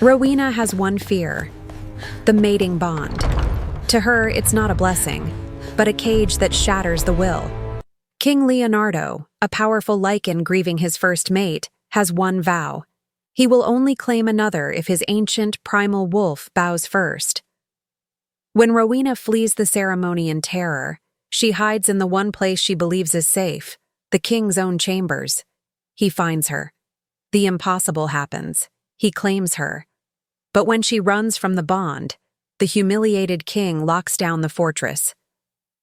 Rowena has one fear: the mating bond. To her, it's not a blessing, but a cage that shatters the will. King Leonardo, a powerful Lycan grieving his first mate, has one vow: he will only claim another if his ancient, primal wolf bows first. When Rowena flees the ceremony in terror, she hides in the one place she believes is safe, the king's own chambers. He finds her. The impossible happens. He claims her. But when she runs from the bond, the humiliated king locks down the fortress.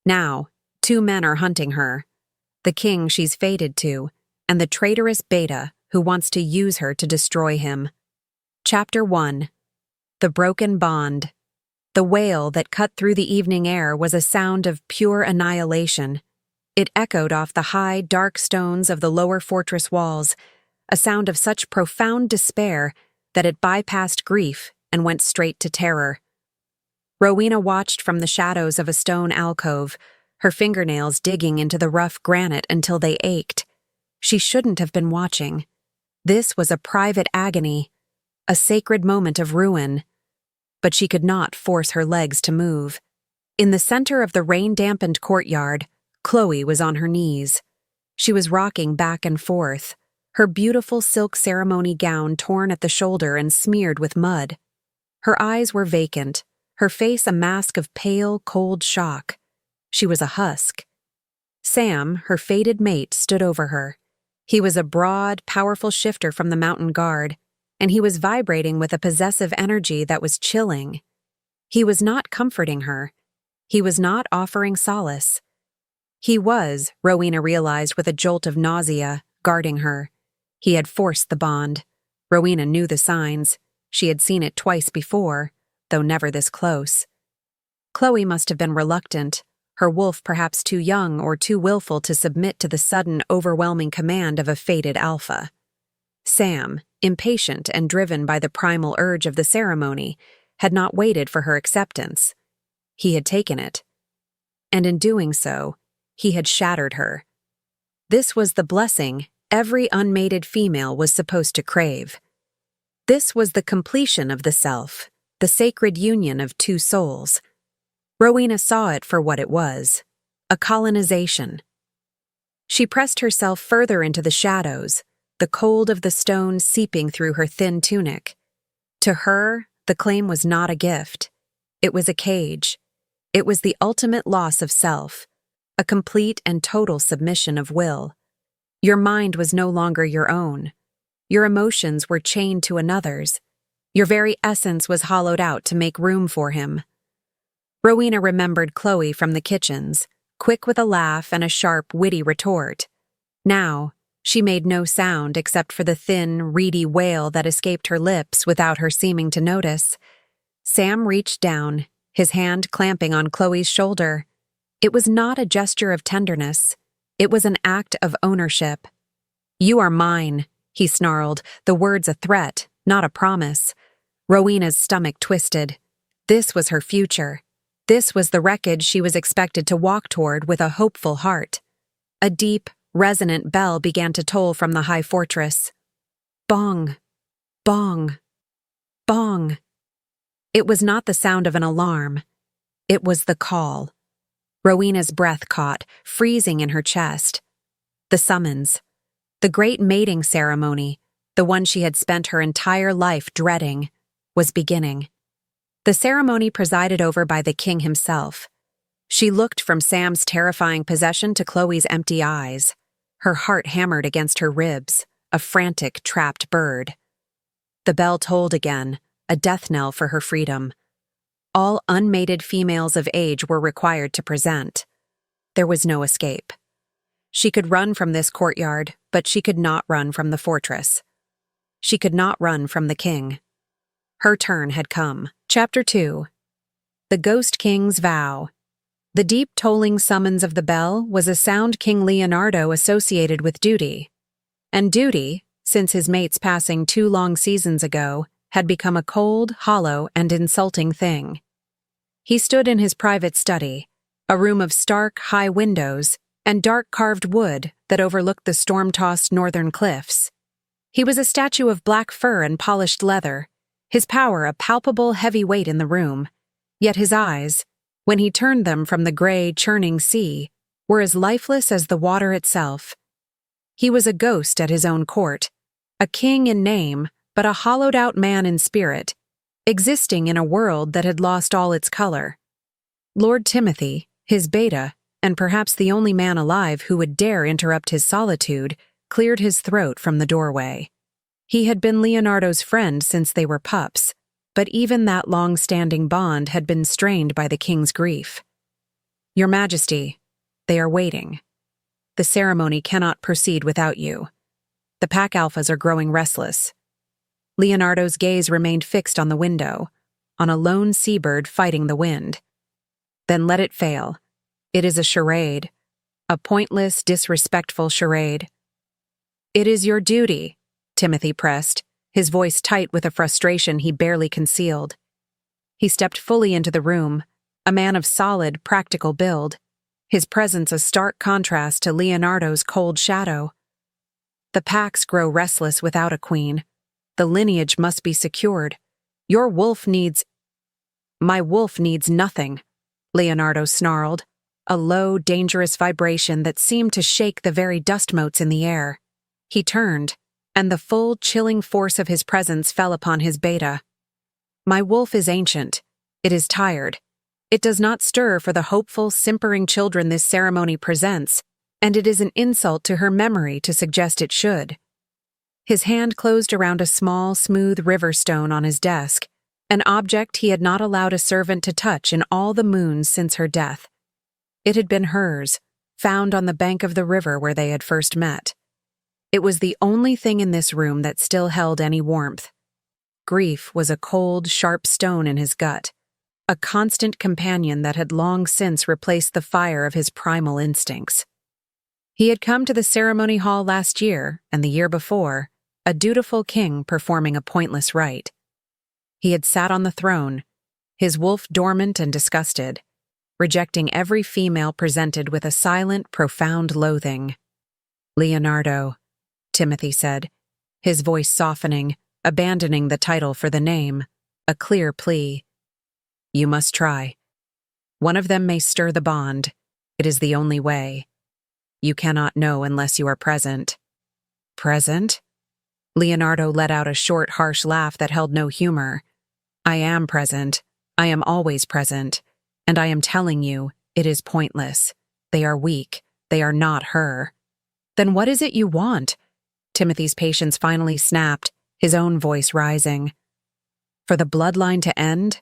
Now, two men are hunting her: the king she's fated to, and the traitorous Beta who wants to use her to destroy him. Chapter 1. The Broken Bond. The wail that cut through the evening air was a sound of pure annihilation. It echoed off the high, dark stones of the lower fortress walls, a sound of such profound despair that it bypassed grief and went straight to terror. Rowena watched from the shadows of a stone alcove, her fingernails digging into the rough granite until they ached. She shouldn't have been watching. This was a private agony, a sacred moment of ruin. But she could not force her legs to move. In the center of the rain-dampened courtyard, Chloe was on her knees. She was rocking back and forth, her beautiful silk ceremony gown torn at the shoulder and smeared with mud. Her eyes were vacant, her face a mask of pale, cold shock. She was a husk. Sam, her fated mate, stood over her. He was a broad, powerful shifter from the mountain guard, and he was vibrating with a possessive energy that was chilling. He was not comforting her. He was not offering solace. He was, Rowena realized with a jolt of nausea, guarding her. He had forced the bond. Rowena knew the signs. She had seen it twice before, though never this close. Chloe must have been reluctant, her wolf perhaps too young or too willful to submit to the sudden, overwhelming command of a fated alpha. Sam, impatient and driven by the primal urge of the ceremony, had not waited for her acceptance. He had taken it. And in doing so, he had shattered her. This was the blessing every unmated female was supposed to crave. This was the completion of the self, the sacred union of two souls. Rowena saw it for what it was: a colonization. She pressed herself further into the shadows, the cold of the stone seeping through her thin tunic. To her, the claim was not a gift. It was a cage. It was the ultimate loss of self, a complete and total submission of will. Your mind was no longer your own. Your emotions were chained to another's. Your very essence was hollowed out to make room for him. Rowena remembered Chloe from the kitchens, quick with a laugh and a sharp, witty retort. Now, she made no sound except for the thin, reedy wail that escaped her lips without her seeming to notice. Sam reached down, his hand clamping on Chloe's shoulder. It was not a gesture of tenderness. It was an act of ownership. "You are mine," he snarled, the words a threat, not a promise. Rowena's stomach twisted. This was her future. This was the wreckage she was expected to walk toward with a hopeful heart. A deep, resonant bell began to toll from the high fortress. Bong, bong, bong. It was not the sound of an alarm. It was the call. Rowena's breath caught, freezing in her chest. The summons. The great mating ceremony, the one she had spent her entire life dreading, was beginning. The ceremony presided over by the king himself. She looked from Sam's terrifying possession to Chloe's empty eyes. Her heart hammered against her ribs, a frantic, trapped bird. The bell tolled again, a death knell for her freedom. All unmated females of age were required to present. There was no escape. She could run from this courtyard, but she could not run from the fortress. She could not run from the king. Her turn had come. Chapter 2. The Ghost King's Vow. The deep tolling summons of the bell was a sound King Leonardo associated with duty. And duty, since his mate's passing 2 long seasons ago, had become a cold, hollow, and insulting thing. He stood in his private study, a room of stark, high windows and dark carved wood that overlooked the storm-tossed northern cliffs. He was a statue of black fur and polished leather, his power a palpable heavy weight in the room, yet his eyes, when he turned them from the gray, churning sea, were as lifeless as the water itself. He was a ghost at his own court, a king in name, but a hollowed-out man in spirit, existing in a world that had lost all its color. Lord Timothy, his beta, and perhaps the only man alive who would dare interrupt his solitude, cleared his throat from the doorway. He had been Leonardo's friend since they were pups, but even that long-standing bond had been strained by the king's grief. "Your Majesty, they are waiting. The ceremony cannot proceed without you. The pack alphas are growing restless." Leonardo's gaze remained fixed on the window, on a lone seabird fighting the wind. "Then let it fail. It is a charade, a pointless, disrespectful charade." "It is your duty," Timothy pressed, his voice tight with a frustration he barely concealed. He stepped fully into the room, a man of solid, practical build, his presence a stark contrast to Leonardo's cold shadow. "The packs grow restless without a queen. The lineage must be secured. Your wolf needs—" "My wolf needs nothing," Leonardo snarled, a low, dangerous vibration that seemed to shake the very dust motes in the air. He turned, and the full, chilling force of his presence fell upon his beta. "My wolf is ancient. It is tired. It does not stir for the hopeful, simpering children this ceremony presents, and it is an insult to her memory to suggest it should." His hand closed around a small, smooth river stone on his desk, an object he had not allowed a servant to touch in all the moons since her death. It had been hers, found on the bank of the river where they had first met. It was the only thing in this room that still held any warmth. Grief was a cold, sharp stone in his gut, a constant companion that had long since replaced the fire of his primal instincts. He had come to the ceremony hall last year, and the year before, a dutiful king performing a pointless rite. He had sat on the throne, his wolf dormant and disgusted, rejecting every female presented with a silent, profound loathing. "Leonardo," Timothy said, his voice softening, abandoning the title for the name, a clear plea. "You must try. One of them may stir the bond. It is the only way. You cannot know unless you are present." "Present?" Leonardo let out a short, harsh laugh that held no humor. "I am present. I am always present. And I am telling you, it is pointless. They are weak. They are not her." "Then what is it you want?" Timothy's patience finally snapped, his own voice rising. "For the bloodline to end?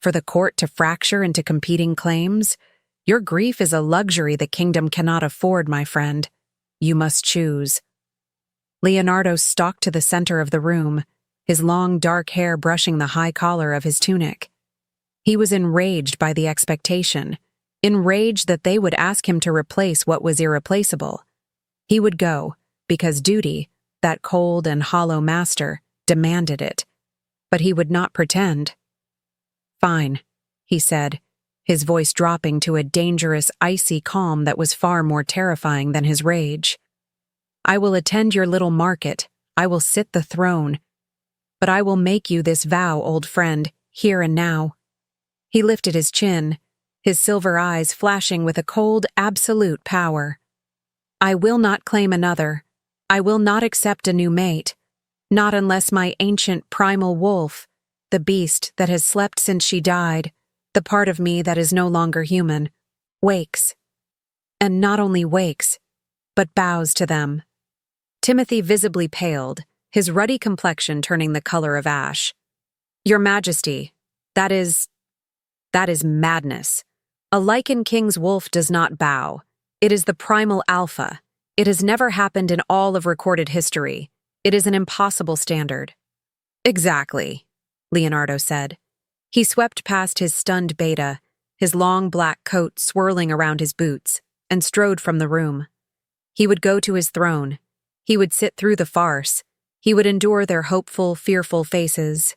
For the court to fracture into competing claims? Your grief is a luxury the kingdom cannot afford, my friend. You must choose." Leonardo stalked to the center of the room, his long dark hair brushing the high collar of his tunic. He was enraged by the expectation, enraged that they would ask him to replace what was irreplaceable. He would go, because duty, that cold and hollow master, demanded it. But he would not pretend. "Fine," he said, his voice dropping to a dangerous, icy calm that was far more terrifying than his rage. "I will attend your little market. I will sit the throne. But I will make you this vow, old friend, here and now." He lifted his chin, his silver eyes flashing with a cold, absolute power. "I will not claim another. I will not accept a new mate. Not unless my ancient primal wolf, the beast that has slept since she died, the part of me that is no longer human, wakes. And not only wakes, but bows to them." Timothy visibly paled, his ruddy complexion turning the color of ash. "Your Majesty, that is madness. A Lycan King's wolf does not bow. It is the primal alpha. It has never happened in all of recorded history. It is an impossible standard." "Exactly," Leonardo said. He swept past his stunned beta, his long black coat swirling around his boots, and strode from the room. He would go to his throne. He would sit through the farce. He would endure their hopeful, fearful faces.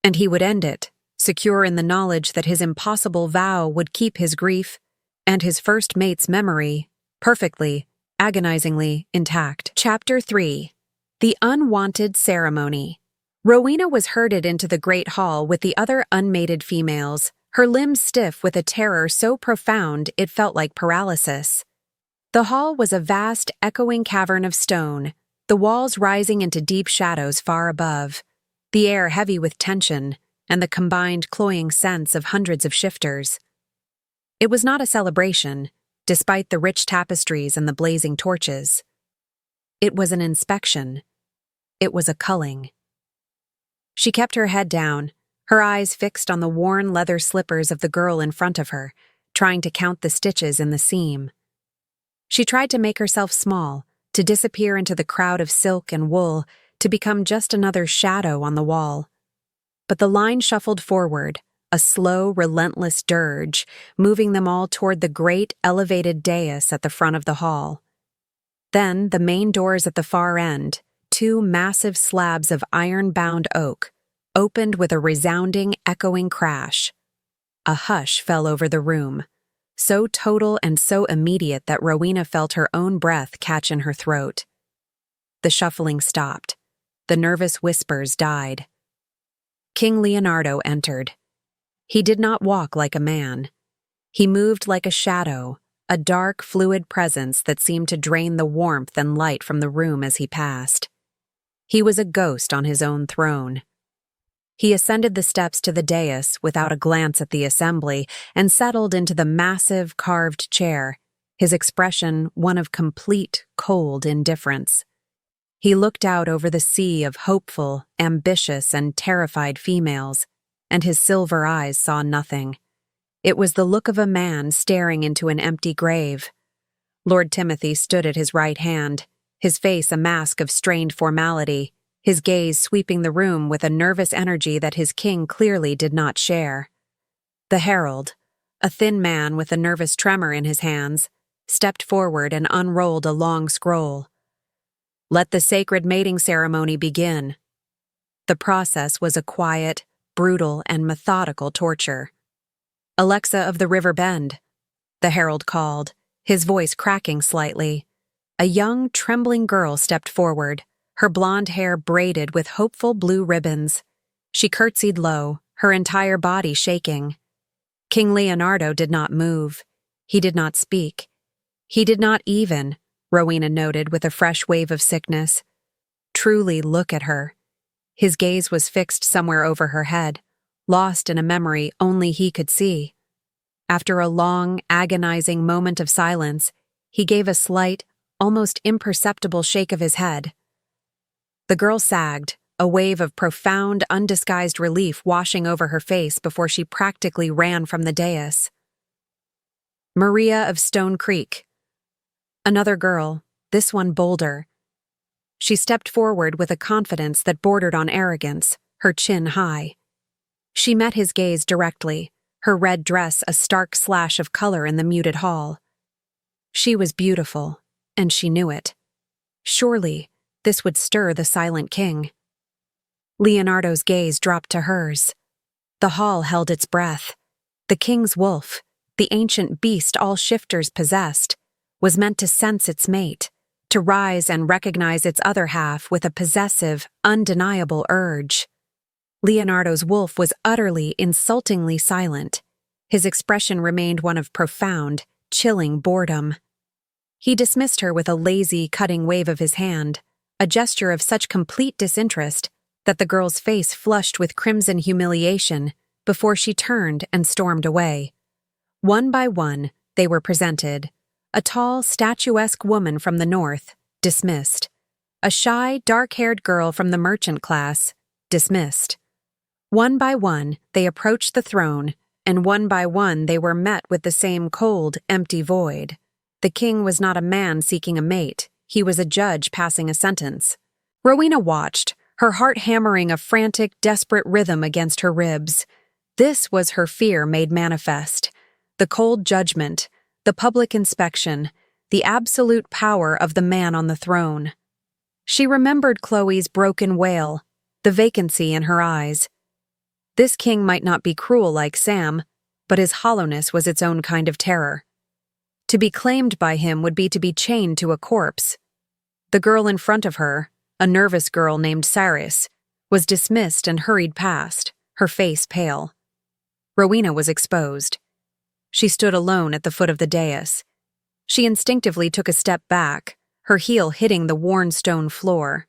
And he would end it, secure in the knowledge that his impossible vow would keep his grief and his first mate's memory perfectly, agonizingly intact. Chapter 3. The Unwanted Ceremony. Rowena was herded into the great hall with the other unmated females, her limbs stiff with a terror so profound it felt like paralysis. The hall was a vast, echoing cavern of stone, the walls rising into deep shadows far above, the air heavy with tension and the combined cloying sense of hundreds of shifters. It was not a celebration, despite the rich tapestries and the blazing torches. It was an inspection. It was a culling. She kept her head down, her eyes fixed on the worn leather slippers of the girl in front of her, trying to count the stitches in the seam. She tried to make herself small, to disappear into the crowd of silk and wool, to become just another shadow on the wall. But the line shuffled forward, a slow, relentless dirge, moving them all toward the great, elevated dais at the front of the hall. Then the main doors at the far end, two massive slabs of iron-bound oak, opened with a resounding, echoing crash. A hush fell over the room, so total and so immediate that Rowena felt her own breath catch in her throat. The shuffling stopped. The nervous whispers died. King Leonardo entered. He did not walk like a man. He moved like a shadow, a dark, fluid presence that seemed to drain the warmth and light from the room as he passed. He was a ghost on his own throne. He ascended the steps to the dais without a glance at the assembly and settled into the massive, carved chair, his expression one of complete, cold indifference. He looked out over the sea of hopeful, ambitious, and terrified females, and his silver eyes saw nothing. It was the look of a man staring into an empty grave. Lord Timothy stood at his right hand, his face a mask of strained formality, his gaze sweeping the room with a nervous energy that his king clearly did not share. The herald, a thin man with a nervous tremor in his hands, stepped forward and unrolled a long scroll. "Let the sacred mating ceremony begin." The process was a quiet, brutal, and methodical torture. "Alexa of the River Bend," the herald called, his voice cracking slightly. A young, trembling girl stepped forward, her blonde hair braided with hopeful blue ribbons. She curtsied low, her entire body shaking. King Leonardo did not move. He did not speak. He did not even, Rowena noted with a fresh wave of sickness, truly look at her. His gaze was fixed somewhere over her head, lost in a memory only he could see. After a long, agonizing moment of silence, he gave a slight, almost imperceptible shake of his head. The girl sagged, a wave of profound, undisguised relief washing over her face before she practically ran from the dais. "Maria of Stone Creek." Another girl, this one bolder. She stepped forward with a confidence that bordered on arrogance, her chin high. She met his gaze directly, her red dress a stark slash of color in the muted hall. She was beautiful, and she knew it. Surely, this would stir the silent king. Leonardo's gaze dropped to hers. The hall held its breath. The king's wolf, the ancient beast all shifters possessed, was meant to sense its mate, to rise and recognize its other half with a possessive, undeniable urge. Leonardo's wolf was utterly, insultingly silent. His expression remained one of profound, chilling boredom. He dismissed her with a lazy, cutting wave of his hand, a gesture of such complete disinterest that the girl's face flushed with crimson humiliation before she turned and stormed away. One by one, they were presented. A tall, statuesque woman from the north, dismissed. A shy, dark-haired girl from the merchant class, dismissed. One by one, they approached the throne, and one by one they were met with the same cold, empty void. The king was not a man seeking a mate, he was a judge passing a sentence. Rowena watched, her heart hammering a frantic, desperate rhythm against her ribs. This was her fear made manifest. The cold judgment, the public inspection, the absolute power of the man on the throne. She remembered Chloe's broken wail, the vacancy in her eyes. This king might not be cruel like Sam, but his hollowness was its own kind of terror. To be claimed by him would be to be chained to a corpse. The girl in front of her, a nervous girl named Cyrus, was dismissed and hurried past, her face pale. Rowena was exposed. She stood alone at the foot of the dais. She instinctively took a step back, her heel hitting the worn stone floor.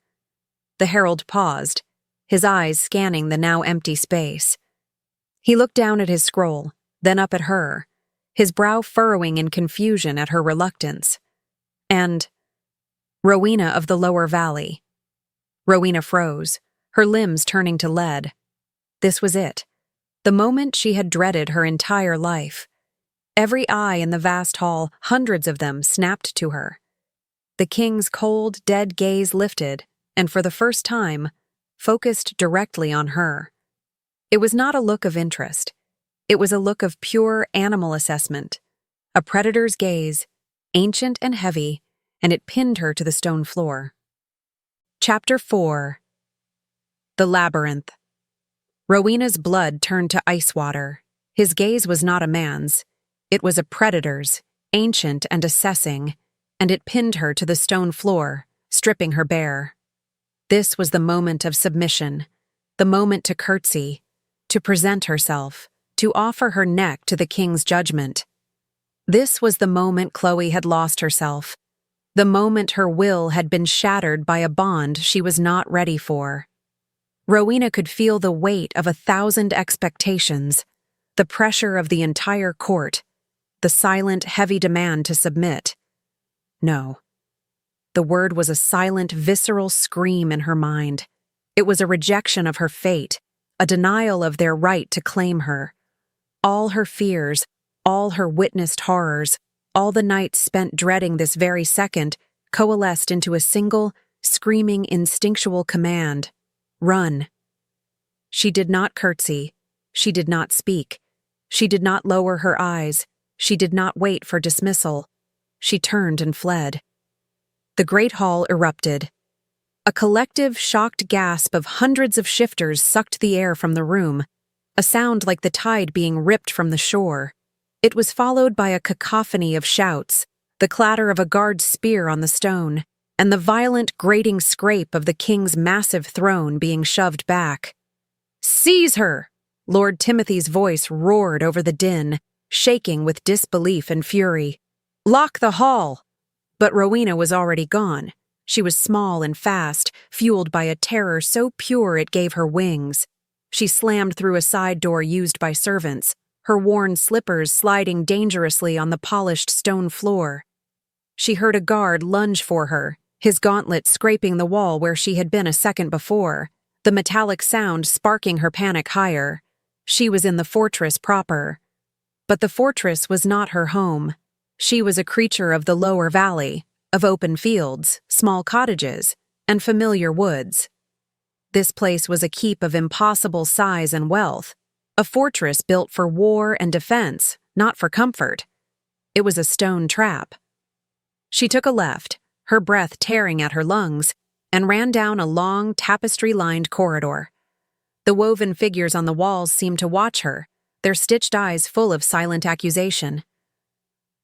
The herald paused, his eyes scanning the now empty space. He looked down at his scroll, then up at her, his brow furrowing in confusion at her reluctance. And Rowena of the lower valley. Rowena froze, her limbs turning to lead. This was it, the moment she had dreaded her entire life. Every eye in the vast hall, hundreds of them, snapped to her. The king's cold, dead gaze lifted, and for the first time, focused directly on her. It was not a look of interest. It was a look of pure animal assessment, a predator's gaze, ancient and heavy, and it pinned her to the stone floor. Chapter 4. The Labyrinth. Rowena's blood turned to ice water. His gaze was not a man's. It was a predator's, ancient and assessing, and it pinned her to the stone floor, stripping her bare. This was the moment of submission, the moment to curtsy, to present herself, to offer her neck to the king's judgment. This was the moment Chloe had lost herself, the moment her will had been shattered by a bond she was not ready for. Rowena could feel the weight of 1,000 expectations, the pressure of the entire court, the silent, heavy demand to submit. No. The word was a silent, visceral scream in her mind. It was a rejection of her fate, a denial of their right to claim her. All her fears, all her witnessed horrors, all the nights spent dreading this very second, coalesced into a single, screaming, instinctual command. Run. She did not curtsy. She did not speak. She did not lower her eyes. She did not wait for dismissal. She turned and fled. The great hall erupted. A collective, shocked gasp of hundreds of shifters sucked the air from the room, a sound like the tide being ripped from the shore. It was followed by a cacophony of shouts, the clatter of a guard's spear on the stone, and the violent, grating scrape of the king's massive throne being shoved back. "Seize her!" Lord Timothy's voice roared over the din, shaking with disbelief and fury. "Lock the hall!" But Rowena was already gone. She was small and fast, fueled by a terror so pure it gave her wings. She slammed through a side door used by servants, her worn slippers sliding dangerously on the polished stone floor. She heard a guard lunge for her, his gauntlet scraping the wall where she had been a second before, the metallic sound sparking her panic higher. She was in the fortress proper. But the fortress was not her home. She was a creature of the lower valley, of open fields, small cottages, and familiar woods. This place was a keep of impossible size and wealth, a fortress built for war and defense, not for comfort. It was a stone trap. She took a left, her breath tearing at her lungs, and ran down a long, tapestry-lined corridor. The woven figures on the walls seemed to watch her, their stitched eyes full of silent accusation.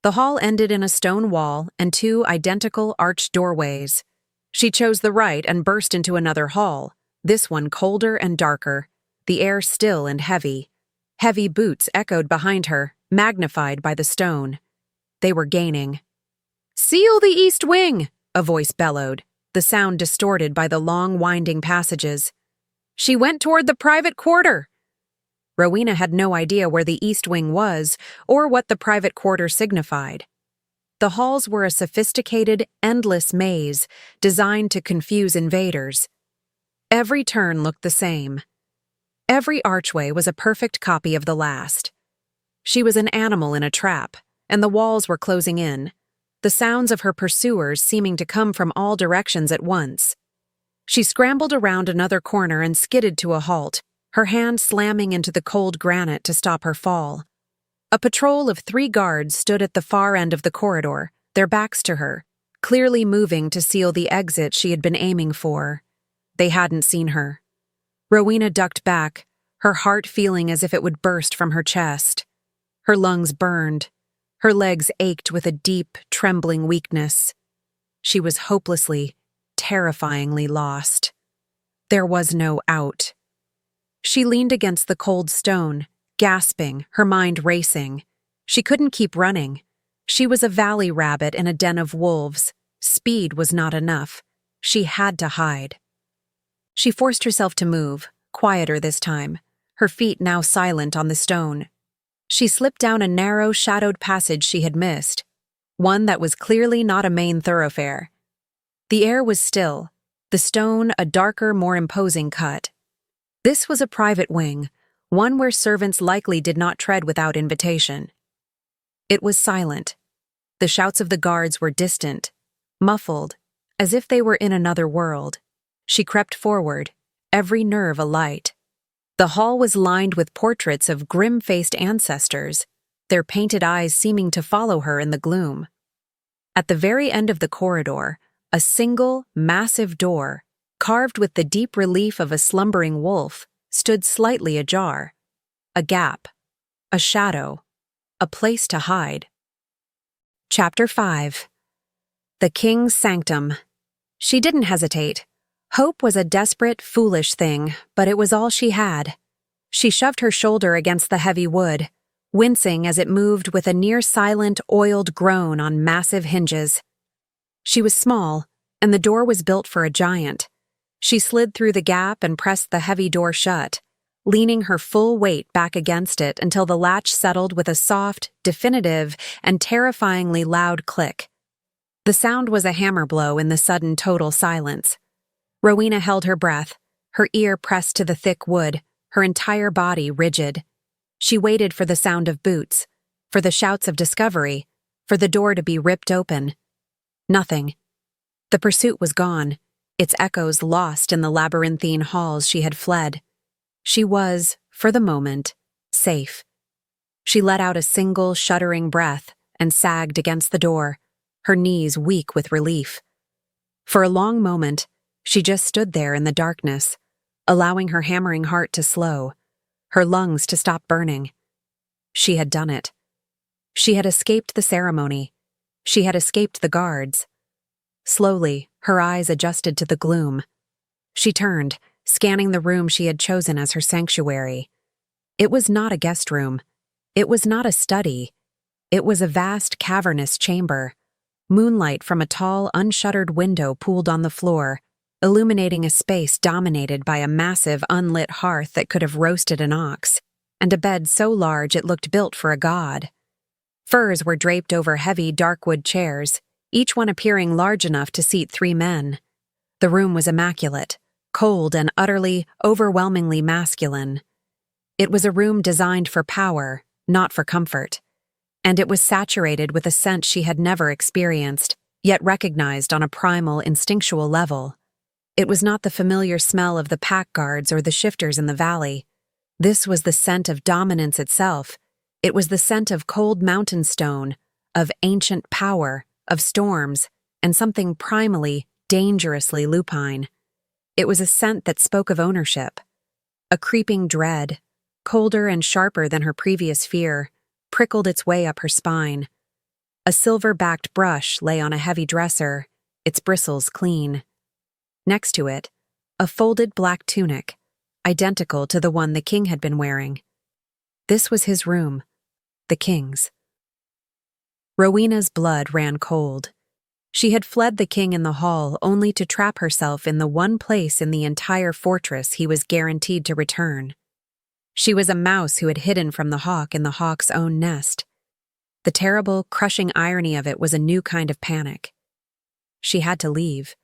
The hall ended in a stone wall and 2 identical arched doorways. She chose the right and burst into another hall, this one colder and darker, the air still and heavy. Heavy boots echoed behind her, magnified by the stone. They were gaining. "Seal the east wing!" a voice bellowed, the sound distorted by the long, winding passages. "She went toward the private quarter." Rowena had no idea where the east wing was or what the private quarter signified. The halls were a sophisticated, endless maze designed to confuse invaders. Every turn looked the same. Every archway was a perfect copy of the last. She was an animal in a trap, and the walls were closing in, the sounds of her pursuers seeming to come from all directions at once. She scrambled around another corner and skidded to a halt, her hand slamming into the cold granite to stop her fall. A patrol of 3 guards stood at the far end of the corridor, their backs to her, clearly moving to seal the exit she had been aiming for. They hadn't seen her. Rowena ducked back, her heart feeling as if it would burst from her chest. Her lungs burned. Her legs ached with a deep, trembling weakness. She was hopelessly, terrifyingly lost. There was no out. She leaned against the cold stone, gasping, her mind racing. She couldn't keep running. She was a valley rabbit in a den of wolves. Speed was not enough. She had to hide. She forced herself to move, quieter this time, her feet now silent on the stone. She slipped down a narrow, shadowed passage she had missed, one that was clearly not a main thoroughfare. The air was still, the stone a darker, more imposing cut. This was a private wing, one where servants likely did not tread without invitation. It was silent. The shouts of the guards were distant, muffled, as if they were in another world. She crept forward, every nerve alight. The hall was lined with portraits of grim-faced ancestors, their painted eyes seeming to follow her in the gloom. At the very end of the corridor, a single, massive door, carved with the deep relief of a slumbering wolf, stood slightly ajar. A gap, a shadow, a place to hide. Chapter 5. The King's Sanctum. She didn't hesitate. Hope was a desperate, foolish thing, but it was all she had. She shoved her shoulder against the heavy wood, wincing as it moved with a near-silent, oiled groan on massive hinges. She was small, and the door was built for a giant. She slid through the gap and pressed the heavy door shut, leaning her full weight back against it until the latch settled with a soft, definitive, and terrifyingly loud click. The sound was a hammer blow in the sudden total silence. Rowena held her breath, her ear pressed to the thick wood, her entire body rigid. She waited for the sound of boots, for the shouts of discovery, for the door to be ripped open. Nothing. The pursuit was gone, its echoes lost in the labyrinthine halls she had fled. She was, for the moment, safe. She let out a single, shuddering breath and sagged against the door, her knees weak with relief. For a long moment, she just stood there in the darkness, allowing her hammering heart to slow, her lungs to stop burning. She had done it. She had escaped the ceremony. She had escaped the guards. Slowly, her eyes adjusted to the gloom. She turned, scanning the room she had chosen as her sanctuary. It was not a guest room. It was not a study. It was a vast, cavernous chamber. Moonlight from a tall, unshuttered window pooled on the floor, illuminating a space dominated by a massive, unlit hearth that could have roasted an ox, and a bed so large it looked built for a god. Furs were draped over heavy, dark-wood chairs, each one appearing large enough to seat 3 men. The room was immaculate, cold and utterly, overwhelmingly masculine. It was a room designed for power, not for comfort, and it was saturated with a scent she had never experienced, yet recognized on a primal, instinctual level. It was not the familiar smell of the pack guards or the shifters in the valley. This was the scent of dominance itself. It was the scent of cold mountain stone, of ancient power, of storms, and something primally, dangerously lupine. It was a scent that spoke of ownership. A creeping dread, colder and sharper than her previous fear, prickled its way up her spine. A silver-backed brush lay on a heavy dresser, its bristles clean. Next to it, a folded black tunic, identical to the one the king had been wearing. This was his room, the king's. Rowena's blood ran cold. She had fled the king in the hall only to trap herself in the one place in the entire fortress he was guaranteed to return. She was a mouse who had hidden from the hawk in the hawk's own nest. The terrible, crushing irony of it was a new kind of panic. She had to leave.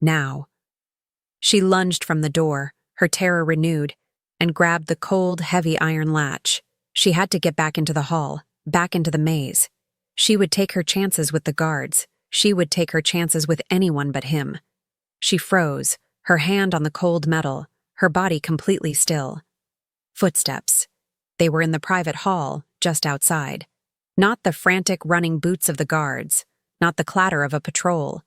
Now. She lunged from the door, her terror renewed, and grabbed the cold, heavy iron latch. She had to get back into the hall, back into the maze. She would take her chances with the guards. She would take her chances with anyone but him. She froze, her hand on the cold metal, her body completely still. Footsteps. They were in the private hall, just outside. Not the frantic running boots of the guards, not the clatter of a patrol.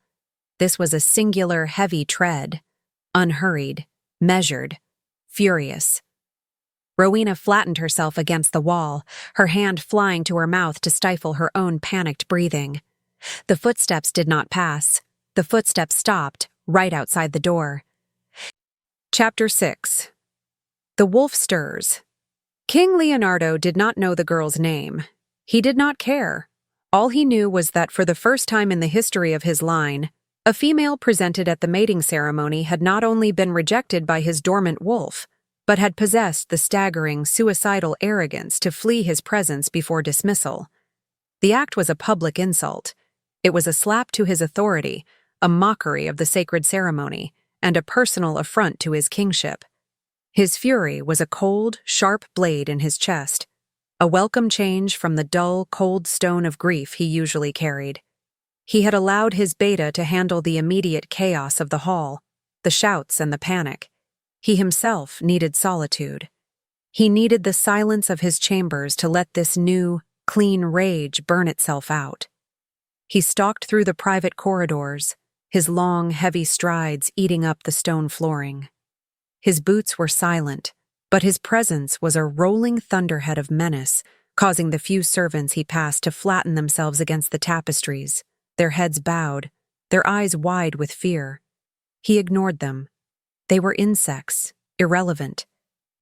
This was a singular, heavy tread, unhurried, measured, furious. Rowena flattened herself against the wall, her hand flying to her mouth to stifle her own panicked breathing. The footsteps did not pass. The footsteps stopped, right outside the door. Chapter 6. The Wolf Stirs. King Leonardo did not know the girl's name. He did not care. All he knew was that for the first time in the history of his line, a female presented at the mating ceremony had not only been rejected by his dormant wolf, but had possessed the staggering, suicidal arrogance to flee his presence before dismissal. The act was a public insult. It was a slap to his authority, a mockery of the sacred ceremony, and a personal affront to his kingship. His fury was a cold, sharp blade in his chest, a welcome change from the dull, cold stone of grief he usually carried. He had allowed his beta to handle the immediate chaos of the hall, the shouts and the panic. He himself needed solitude. He needed the silence of his chambers to let this new, clean rage burn itself out. He stalked through the private corridors, his long, heavy strides eating up the stone flooring. His boots were silent, but his presence was a rolling thunderhead of menace, causing the few servants he passed to flatten themselves against the tapestries, their heads bowed, their eyes wide with fear. He ignored them. They were insects, irrelevant.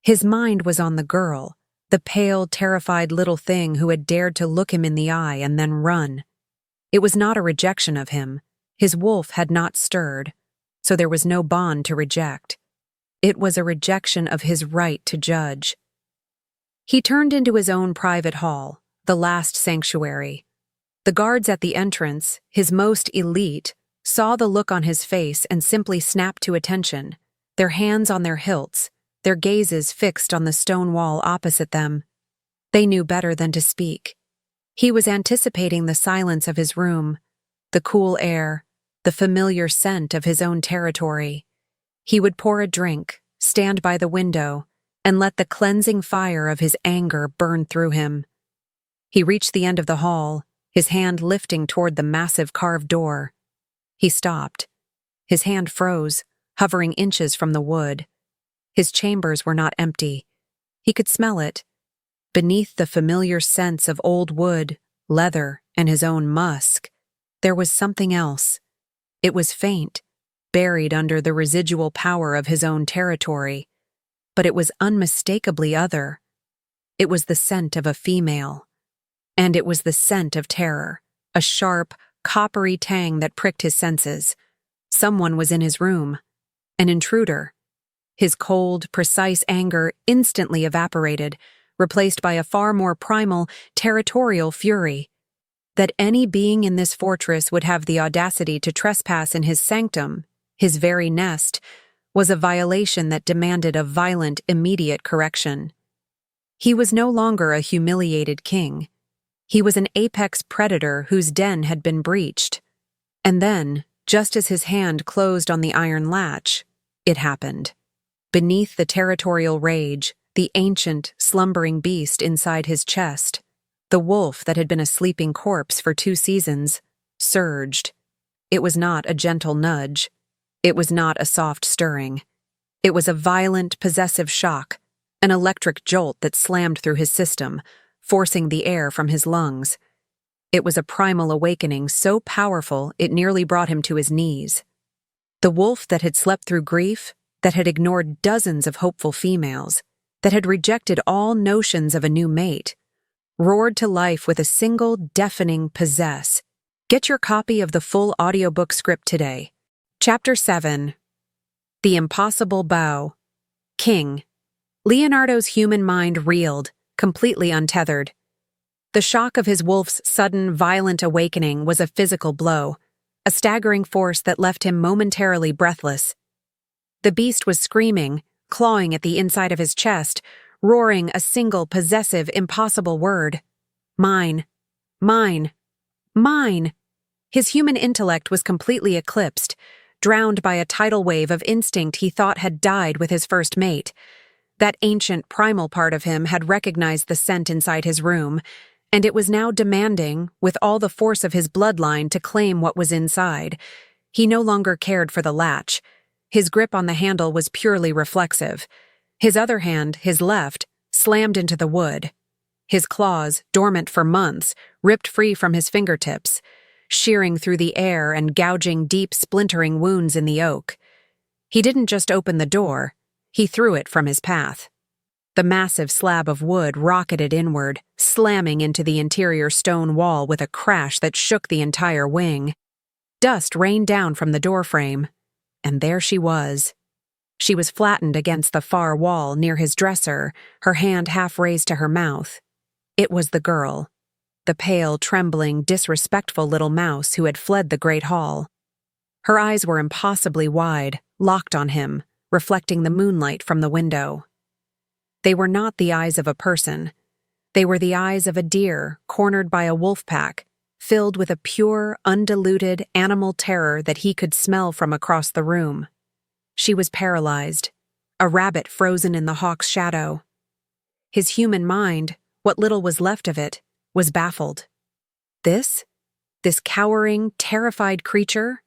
His mind was on the girl, the pale, terrified little thing who had dared to look him in the eye and then run. It was not a rejection of him. His wolf had not stirred, so there was no bond to reject. It was a rejection of his right to judge. He turned into his own private hall, the last sanctuary. The guards at the entrance, his most elite, saw the look on his face and simply snapped to attention, their hands on their hilts, their gazes fixed on the stone wall opposite them. They knew better than to speak. He was anticipating the silence of his room, the cool air, the familiar scent of his own territory. He would pour a drink, stand by the window, and let the cleansing fire of his anger burn through him. He reached the end of the hall, his hand lifting toward the massive carved door. He stopped. His hand froze, hovering inches from the wood. His chambers were not empty. He could smell it. Beneath the familiar scents of old wood, leather, and his own musk, there was something else. It was faint, buried under the residual power of his own territory, but it was unmistakably other. It was the scent of a female. And it was the scent of terror, a sharp, coppery tang that pricked his senses. Someone was in his room. An intruder. His cold, precise anger instantly evaporated, replaced by a far more primal, territorial fury. That any being in this fortress would have the audacity to trespass in his sanctum, his very nest, was a violation that demanded a violent, immediate correction. He was no longer a humiliated king. He was an apex predator whose den had been breached. And then, just as his hand closed on the iron latch, it happened. Beneath the territorial rage, the ancient, slumbering beast inside his chest, the wolf that had been a sleeping corpse for 2 seasons, surged. It was not a gentle nudge. It was not a soft stirring. It was a violent, possessive shock, an electric jolt that slammed through his system, forcing the air from his lungs. It was a primal awakening so powerful it nearly brought him to his knees. The wolf that had slept through grief, that had ignored dozens of hopeful females, that had rejected all notions of a new mate, roared to life with a single deafening possess. Get your copy of the full audiobook script today. Chapter 7. The Impossible Bow. King. Leonardo's human mind reeled, completely untethered. The shock of his wolf's sudden, violent awakening was a physical blow, a staggering force that left him momentarily breathless. The beast was screaming, clawing at the inside of his chest, roaring a single, possessive, impossible word. Mine. Mine. Mine. His human intellect was completely eclipsed, drowned by a tidal wave of instinct he thought had died with his first mate. That ancient, primal part of him had recognized the scent inside his room, and it was now demanding, with all the force of his bloodline, to claim what was inside. He no longer cared for the latch. His grip on the handle was purely reflexive. His other hand, his left, slammed into the wood. His claws, dormant for months, ripped free from his fingertips, shearing through the air and gouging deep, splintering wounds in the oak. He didn't just open the door, He threw it from his path. The massive slab of wood rocketed inward, slamming into the interior stone wall with a crash that shook the entire wing. Dust rained down from the doorframe, and there she was. She was flattened against the far wall near his dresser, her hand half raised to her mouth. It was the girl, the pale, trembling, disrespectful little mouse who had fled the great hall. Her eyes were impossibly wide, locked on him, reflecting the moonlight from the window. They were not the eyes of a person. They were the eyes of a deer cornered by a wolf pack, filled with a pure, undiluted animal terror that he could smell from across the room. She was paralyzed, a rabbit frozen in the hawk's shadow. His human mind, what little was left of it, was baffled. This cowering, terrified creature?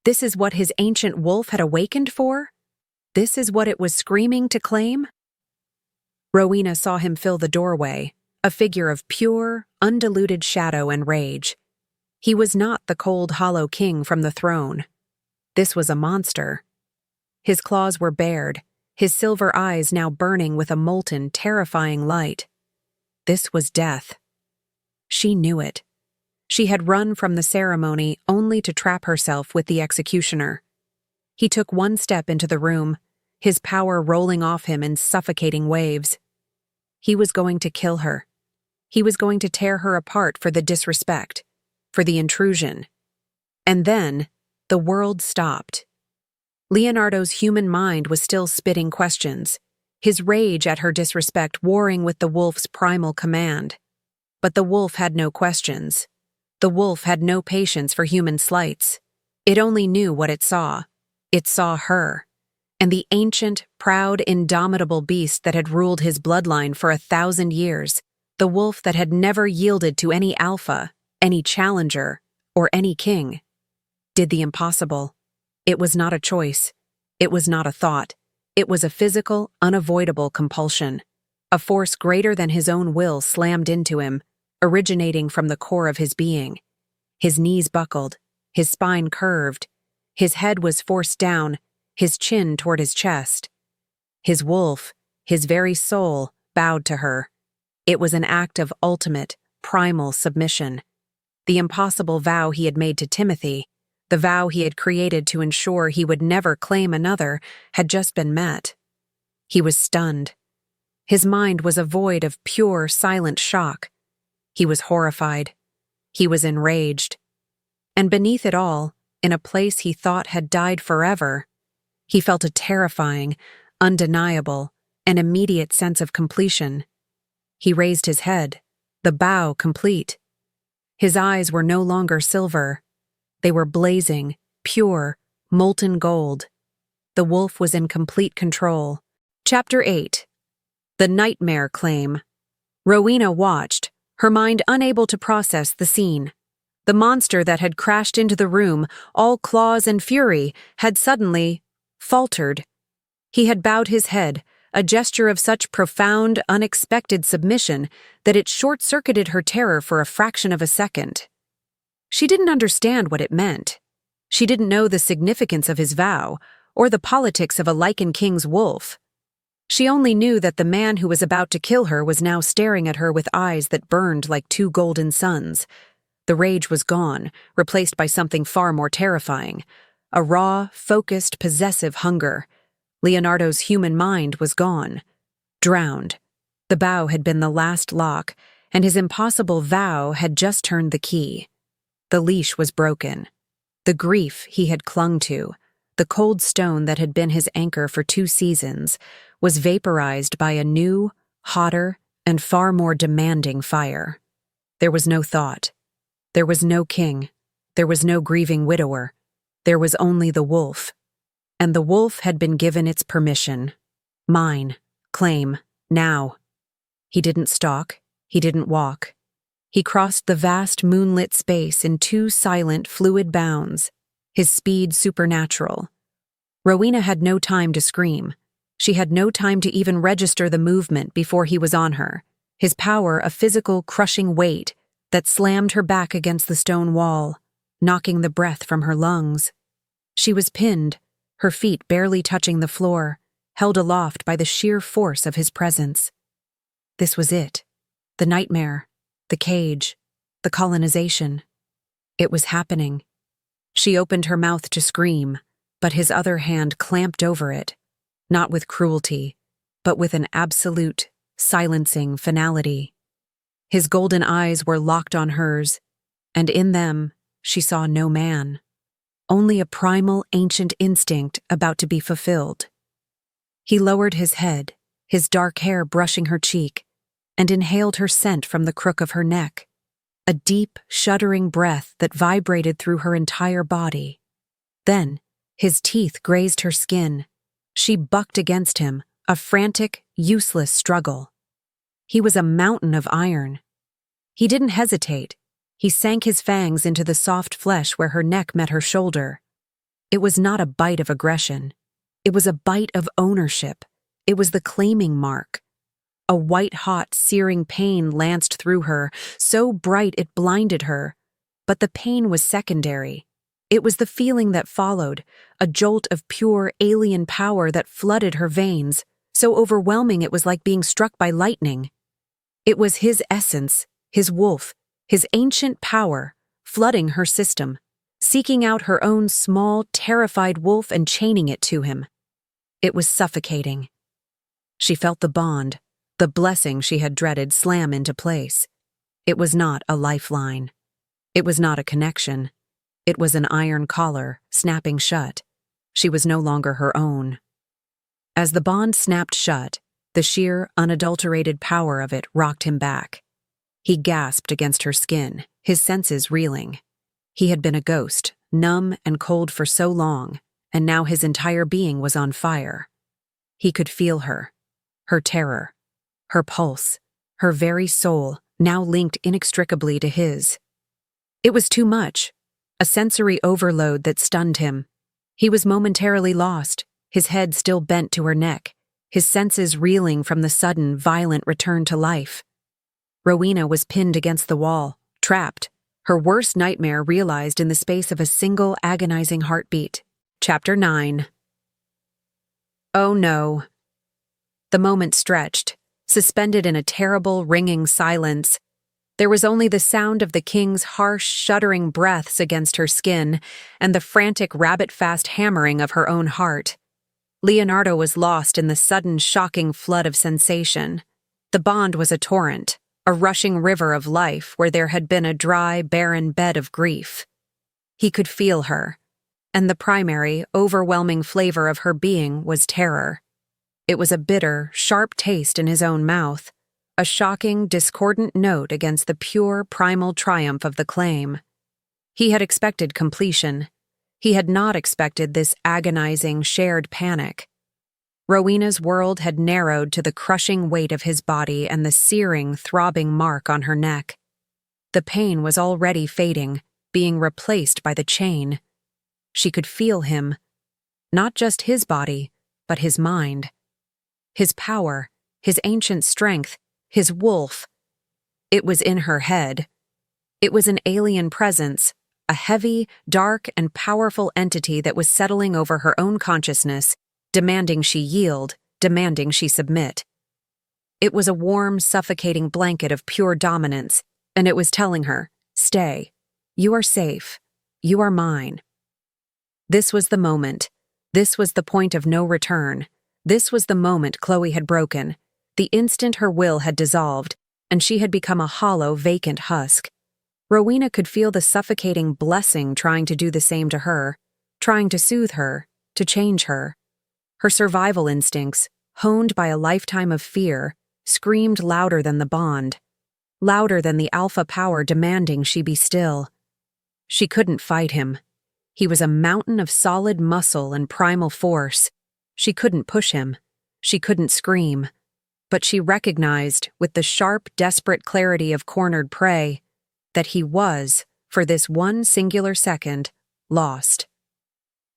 This is what his ancient wolf had awakened for? This is what it was screaming to claim? Rowena saw him fill the doorway, a figure of pure, undiluted shadow and rage. He was not the cold, hollow king from the throne. This was a monster. His claws were bared, his silver eyes now burning with a molten, terrifying light. This was death. She knew it. She had run from the ceremony only to trap herself with the executioner. He took one step into the room, his power rolling off him in suffocating waves. He was going to kill her. He was going to tear her apart for the disrespect, for the intrusion. And then, the world stopped. Leonardo's human mind was still spitting questions, his rage at her disrespect warring with the wolf's primal command. But the wolf had no questions. The wolf had no patience for human slights. It only knew what it saw. It saw her. And the ancient, proud, indomitable beast that had ruled his bloodline for 1,000 years, the wolf that had never yielded to any alpha, any challenger, or any king, did the impossible. It was not a choice. It was not a thought. It was a physical, unavoidable compulsion. A force greater than his own will slammed into him, originating from the core of his being. His knees buckled, his spine curved, his head was forced down, his chin toward his chest. His wolf, his very soul, bowed to her. It was an act of ultimate, primal submission. The impossible vow he had made to Timothy, the vow he had created to ensure he would never claim another, had just been met. He was stunned. His mind was a void of pure, silent shock. He was horrified. He was enraged. And beneath it all, in a place he thought had died forever, he felt a terrifying, undeniable, and immediate sense of completion. He raised his head, the bow complete. His eyes were no longer silver. They were blazing, pure, molten gold. The wolf was in complete control. Chapter 8. The Nightmare Claim. Rowena watched, her mind unable to process the scene. The monster that had crashed into the room, all claws and fury, had suddenly faltered. He had bowed his head, a gesture of such profound, unexpected submission that it short-circuited her terror for a fraction of a second. She didn't understand what it meant. She didn't know the significance of his vow, or the politics of a Lycan King's wolf. She only knew that the man who was about to kill her was now staring at her with eyes that burned like two golden suns. The rage was gone, replaced by something far more terrifying. A raw, focused, possessive hunger. Leonardo's human mind was gone. Drowned. The bow had been the last lock, and his impossible vow had just turned the key. The leash was broken. The grief he had clung to, the cold stone that had been his anchor for 2 seasons, was vaporized by a new, hotter, and far more demanding fire. There was no thought. There was no king. There was no grieving widower. There was only the wolf. And the wolf had been given its permission. Mine. Claim. Now. He didn't stalk. He didn't walk. He crossed the vast moonlit space in 2 silent, fluid bounds, his speed supernatural. Rowena had no time to scream. She had no time to even register the movement before he was on her, his power a physical, crushing weight that slammed her back against the stone wall, knocking the breath from her lungs. She was pinned, her feet barely touching the floor, held aloft by the sheer force of his presence. This was it. The nightmare, the cage, the colonization. It was happening. She opened her mouth to scream, but his other hand clamped over it, not with cruelty, but with an absolute, silencing finality. His golden eyes were locked on hers, and in them she saw no man, only a primal, ancient instinct about to be fulfilled. He lowered his head, his dark hair brushing her cheek, and inhaled her scent from the crook of her neck, a deep, shuddering breath that vibrated through her entire body. Then, his teeth grazed her skin. She bucked against him, a frantic, useless struggle. He was a mountain of iron. He didn't hesitate. He sank his fangs into the soft flesh where her neck met her shoulder. It was not a bite of aggression. It was a bite of ownership. It was the claiming mark. A white-hot, searing pain lanced through her, so bright it blinded her. But the pain was secondary. It was the feeling that followed, a jolt of pure, alien power that flooded her veins, so overwhelming it was like being struck by lightning. It was his essence, his wolf, his ancient power, flooding her system, seeking out her own small, terrified wolf and chaining it to him. It was suffocating. She felt the bond, the blessing she had dreaded, slam into place. It was not a lifeline. It was not a connection. It was an iron collar, snapping shut. She was no longer her own. As the bond snapped shut, the sheer, unadulterated power of it rocked him back. He gasped against her skin, his senses reeling. He had been a ghost, numb and cold for so long, and now his entire being was on fire. He could feel her terror, her pulse, her very soul, now linked inextricably to his. It was too much, a sensory overload that stunned him. He was momentarily lost, his head still bent to her neck, his senses reeling from the sudden, violent return to life. Rowena was pinned against the wall, trapped, her worst nightmare realized in the space of a single agonizing heartbeat. Chapter 9. Oh no. The moment stretched, suspended in a terrible, ringing silence. There was only the sound of the king's harsh, shuddering breaths against her skin and the frantic, rabbit-fast hammering of her own heart. Leonardo was lost in the sudden, shocking flood of sensation. The bond was a torrent, a rushing river of life where there had been a dry, barren bed of grief. He could feel her, and the primary, overwhelming flavor of her being was terror. It was a bitter, sharp taste in his own mouth, a shocking, discordant note against the pure, primal triumph of the claim. He had expected completion. He had not expected this agonizing, shared panic. Rowena's world had narrowed to the crushing weight of his body and the searing, throbbing mark on her neck. The pain was already fading, being replaced by the chain. She could feel him. Not just his body, but his mind. His power, his ancient strength, his wolf. It was in her head. It was an alien presence, a heavy, dark, and powerful entity that was settling over her own consciousness, demanding she yield, demanding she submit. It was a warm, suffocating blanket of pure dominance, and it was telling her, "Stay. You are safe. You are mine." This was the moment. This was the point of no return. This was the moment Chloe had broken, the instant her will had dissolved, and she had become a hollow, vacant husk. Rowena could feel the suffocating blessing trying to do the same to her, trying to soothe her, to change her. Her survival instincts, honed by a lifetime of fear, screamed louder than the bond, louder than the alpha power demanding she be still. She couldn't fight him. He was a mountain of solid muscle and primal force. She couldn't push him. She couldn't scream. But she recognized, with the sharp, desperate clarity of cornered prey, that he was, for this one singular second, lost.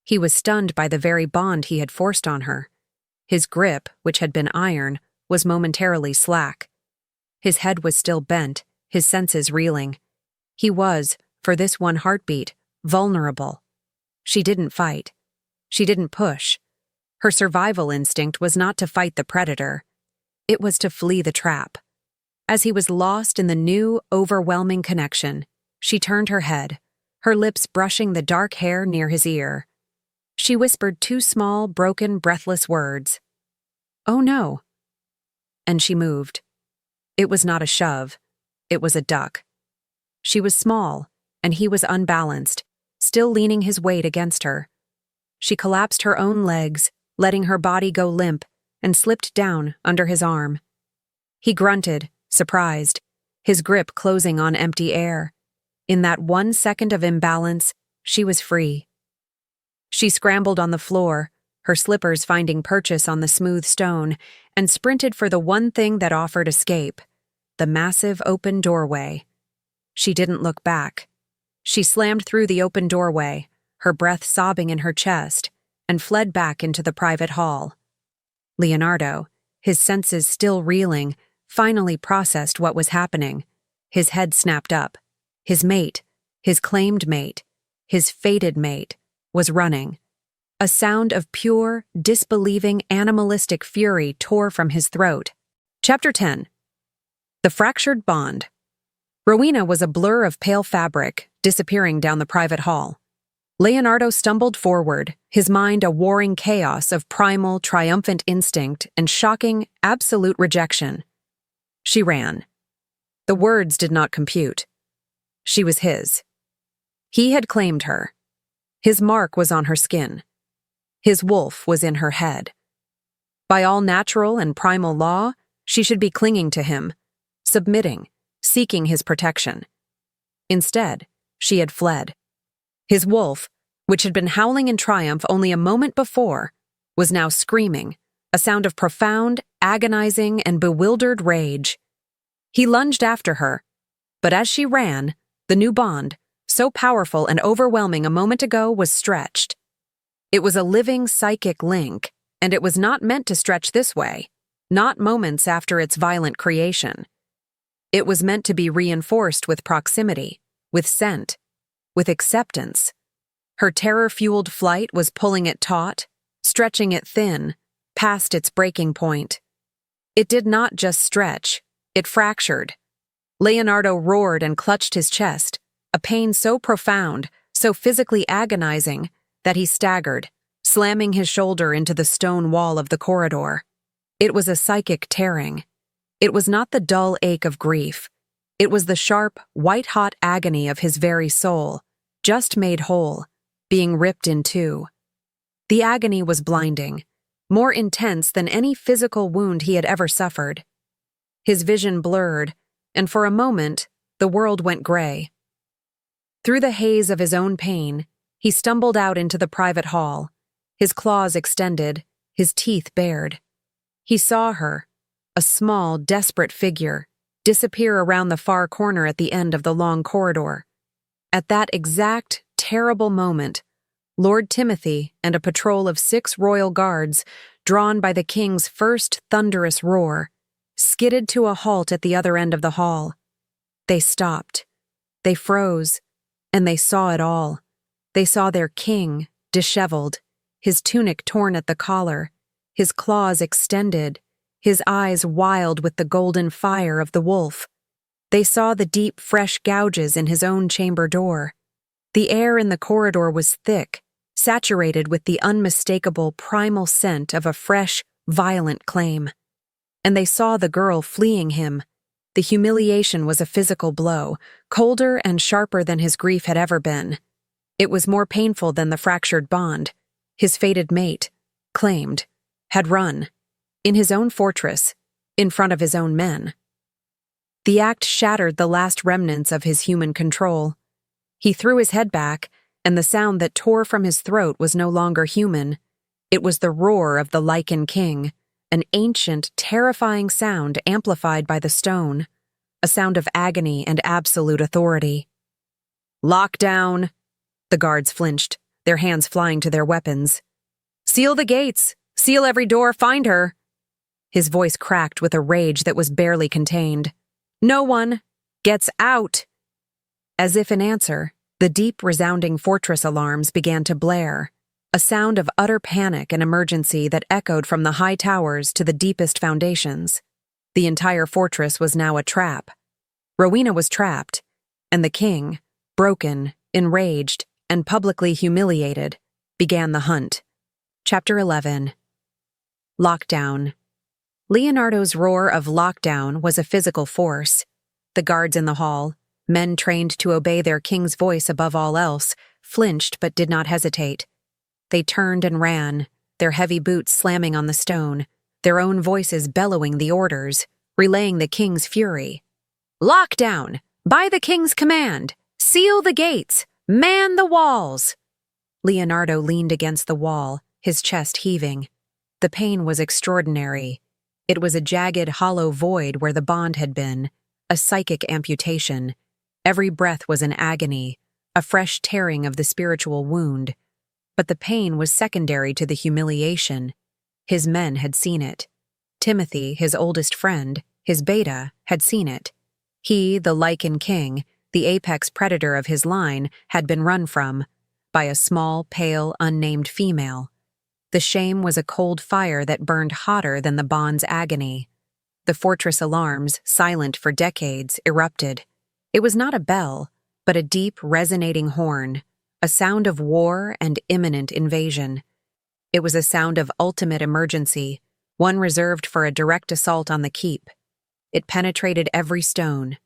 He was stunned by the very bond he had forced on her. His grip, which had been iron, was momentarily slack. His head was still bent, his senses reeling. He was, for this one heartbeat, vulnerable. She didn't fight. She didn't push. Her survival instinct was not to fight the predator. It was to flee the trap. As he was lost in the new, overwhelming connection, she turned her head, her lips brushing the dark hair near his ear. She whispered two small, broken, breathless words. "Oh no." And she moved. It was not a shove. It was a duck. She was small, and he was unbalanced, still leaning his weight against her. She collapsed her own legs, letting her body go limp, and slipped down under his arm. He grunted, surprised, his grip closing on empty air. In that 1 second of imbalance, she was free. She scrambled on the floor, her slippers finding purchase on the smooth stone, and sprinted for the one thing that offered escape, the massive open doorway. She didn't look back. She slammed through the open doorway, her breath sobbing in her chest, and fled back into the private hall. Leonardo, his senses still reeling, finally processed what was happening. His head snapped up. His mate, his claimed mate, his fated mate, was running. A sound of pure, disbelieving, animalistic fury tore from his throat. Chapter 10. The Fractured Bond. Rowena was a blur of pale fabric, disappearing down the private hall. Leonardo stumbled forward, his mind a warring chaos of primal, triumphant instinct and shocking, absolute rejection. She ran. The words did not compute. She was his. He had claimed her. His mark was on her skin. His wolf was in her head. By all natural and primal law, she should be clinging to him, submitting, seeking his protection. Instead, she had fled. His wolf, which had been howling in triumph only a moment before, was now screaming, a sound of profound, agonizing, and bewildered rage. He lunged after her, but as she ran, the new bond, so powerful and overwhelming a moment ago, was stretched. It was a living psychic link, and it was not meant to stretch this way, not moments after its violent creation. It was meant to be reinforced with proximity, with scent, with acceptance. Her terror-fueled flight was pulling it taut, stretching it thin, past its breaking point. It did not just stretch, it fractured. Leonardo roared and clutched his chest, a pain so profound, so physically agonizing, that he staggered, slamming his shoulder into the stone wall of the corridor. It was a psychic tearing. It was not the dull ache of grief. It was the sharp, white-hot agony of his very soul, just made whole, being ripped in two. The agony was blinding, more intense than any physical wound he had ever suffered. His vision blurred, and for a moment, the world went gray. Through the haze of his own pain, he stumbled out into the private hall, his claws extended, his teeth bared. He saw her, a small, desperate figure, disappear around the far corner at the end of the long corridor. At that exact, terrible moment, Lord Timothy and a patrol of 6 royal guards, drawn by the king's first thunderous roar, skidded to a halt at the other end of the hall. They stopped. They froze, and they saw it all. They saw their king, disheveled, his tunic torn at the collar, his claws extended, his eyes wild with the golden fire of the wolf. They saw the deep, fresh gouges in his own chamber door. The air in the corridor was thick, saturated with the unmistakable primal scent of a fresh, violent claim. And they saw the girl fleeing him. The humiliation was a physical blow, colder and sharper than his grief had ever been. It was more painful than the fractured bond. His fated mate, claimed, had run, in his own fortress, in front of his own men. The act shattered the last remnants of his human control. He threw his head back, and the sound that tore from his throat was no longer human. It was the roar of the Lycan King, an ancient, terrifying sound amplified by the stone, a sound of agony and absolute authority. "Lock down!" The guards flinched, their hands flying to their weapons. "Seal the gates! Seal every door! Find her!" His voice cracked with a rage that was barely contained. "No one gets out!" As if in answer, the deep, resounding fortress alarms began to blare. a sound of utter panic and emergency that echoed from the high towers to the deepest foundations. The entire fortress was now a trap. Rowena was trapped, and the king, broken, enraged, and publicly humiliated, began the hunt. Chapter 11. Lockdown. Leonardo's roar of lockdown was a physical force. The guards in the hall, men trained to obey their king's voice above all else, flinched but did not hesitate. They turned and ran, their heavy boots slamming on the stone, their own voices bellowing the orders, relaying the king's fury. Lockdown! By the king's command! Seal the gates! Man the walls! Leonardo leaned against the wall, his chest heaving. The pain was extraordinary. It was a jagged, hollow void where the bond had been, a psychic amputation. Every breath was an agony, a fresh tearing of the spiritual wound. But the pain was secondary to the humiliation. His men had seen it. Timothy, his oldest friend, his beta, had seen it. He, the Lycan King, the apex predator of his line, had been run from by a small, pale, unnamed female. The shame was a cold fire that burned hotter than the bond's agony. The fortress alarms, silent for decades, erupted. It was not a bell, but a deep, resonating horn, a sound of war and imminent invasion. It was a sound of ultimate emergency, one reserved for a direct assault on the keep. It penetrated every stone,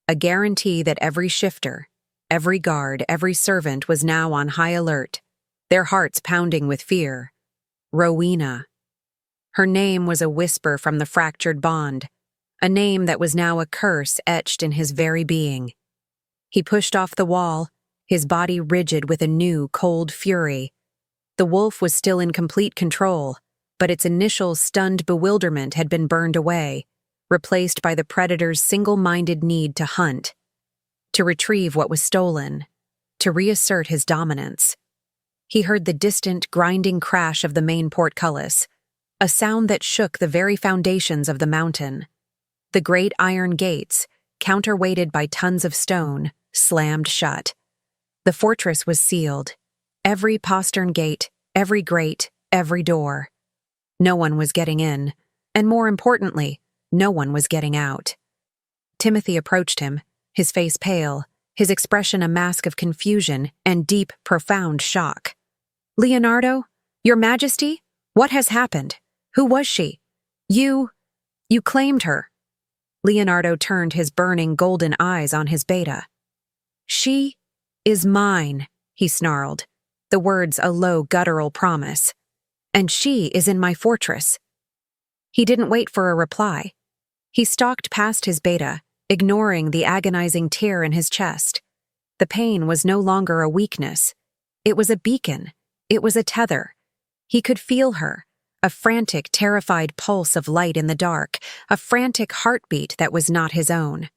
a guarantee that every shifter, every guard, every servant was now on high alert, their hearts pounding with fear. Rowena. Her name was a whisper from the fractured bond, a name that was now a curse etched in his very being. He pushed off the wall, his body rigid with a new, cold fury. The wolf was still in complete control, but its initial stunned bewilderment had been burned away, replaced by the predator's single-minded need to hunt, to retrieve what was stolen, to reassert his dominance. He heard the distant, grinding crash of the main portcullis, a sound that shook the very foundations of the mountain. The great iron gates, counterweighted by tons of stone, slammed shut. The fortress was sealed. Every postern gate, every grate, every door. No one was getting in, and more importantly, no one was getting out. Timothy approached him, his face pale, his expression a mask of confusion and deep, profound shock. Leonardo, Your Majesty, what has happened? Who was she? You claimed her. Leonardo turned his burning golden eyes on his beta. She is mine, he snarled, the words a low guttural promise. And she is in my fortress. He didn't wait for a reply. He stalked past his beta, ignoring the agonizing tear in his chest. The pain was no longer a weakness. It was a beacon. It was a tether. He could feel her, a frantic, terrified pulse of light in the dark, a frantic heartbeat that was not his own.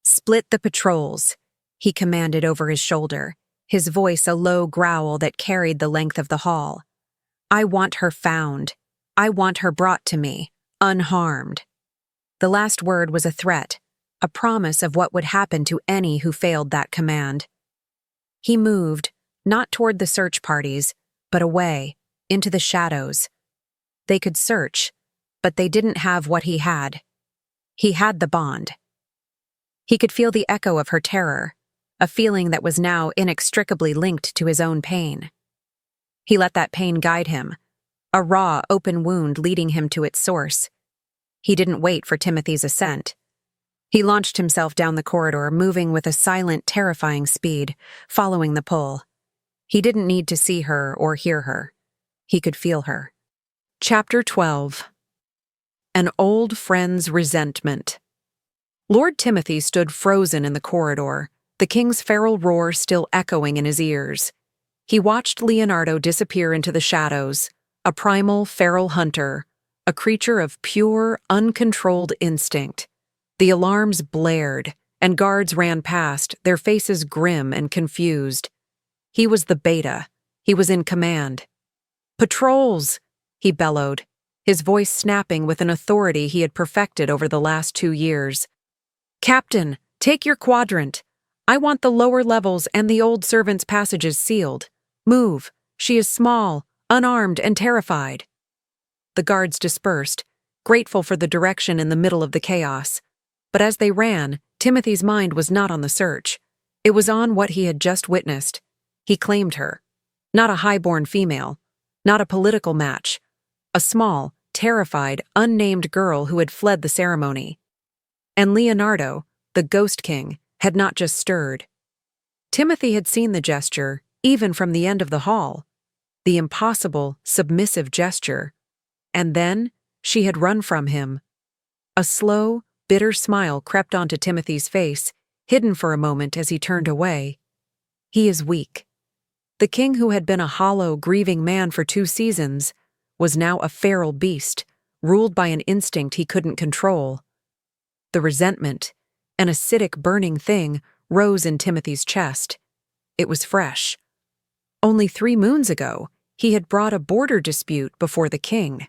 Split the patrols, he commanded over his shoulder, his voice a low growl that carried the length of the hall. I want her found. I want her brought to me, unharmed. The last word was a threat, a promise of what would happen to any who failed that command. He moved, not toward the search parties, but away, into the shadows. They could search, but they didn't have what he had. He had the bond. He could feel the echo of her terror, a feeling that was now inextricably linked to his own pain. He let that pain guide him, a raw, open wound leading him to its source. He didn't wait for Timothy's assent. He launched himself down the corridor, moving with a silent, terrifying speed, following the pull. He didn't need to see her or hear her. He could feel her. Chapter 12. An Old Friend's Resentment. Lord Timothy stood frozen in the corridor, the king's feral roar still echoing in his ears. He watched Leonardo disappear into the shadows, a primal, feral hunter, a creature of pure, uncontrolled instinct. The alarms blared, and guards ran past, their faces grim and confused. He was the beta. He was in command. Patrols! He bellowed, his voice snapping with an authority he had perfected over the last 2 years. Captain, take your quadrant. I want the lower levels and the old servants' passages sealed. Move. She is small, unarmed, and terrified." The guards dispersed, grateful for the direction in the middle of the chaos. But as they ran, Timothy's mind was not on the search. It was on what he had just witnessed. He claimed her. Not a high-born female. Not a political match. A small, terrified, unnamed girl who had fled the ceremony. And Leonardo, the Ghost King, had not just stirred. Timothy had seen the gesture, even from the end of the hall. The impossible, submissive gesture. And then, she had run from him. A slow, bitter smile crept onto Timothy's face, hidden for a moment as he turned away. He is weak. The king who had been a hollow, grieving man for 2 seasons was now a feral beast, ruled by an instinct he couldn't control. The resentment, an acidic, burning thing, rose in Timothy's chest. It was fresh. Only 3 moons ago, he had brought a border dispute before the king.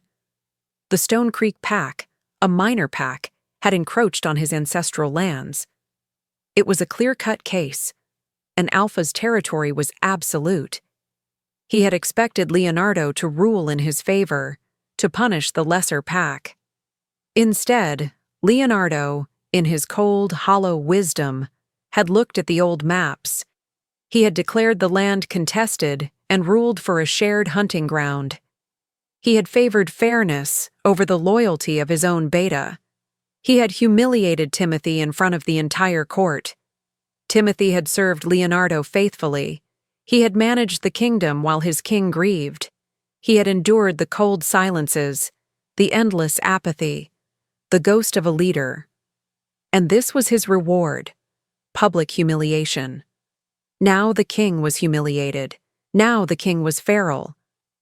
The Stone Creek pack, a minor pack, had encroached on his ancestral lands. It was a clear-cut case. An alpha's territory was absolute. He had expected Leonardo to rule in his favor, to punish the lesser pack. Instead, Leonardo, in his cold, hollow wisdom, had looked at the old maps. He had declared the land contested and ruled for a shared hunting ground. He had favored fairness over the loyalty of his own beta. He had humiliated Timothy in front of the entire court. Timothy had served Leonardo faithfully. He had managed the kingdom while his king grieved. He had endured the cold silences, the endless apathy, the ghost of a leader. And this was his reward: public humiliation. Now the king was humiliated. Now the king was feral.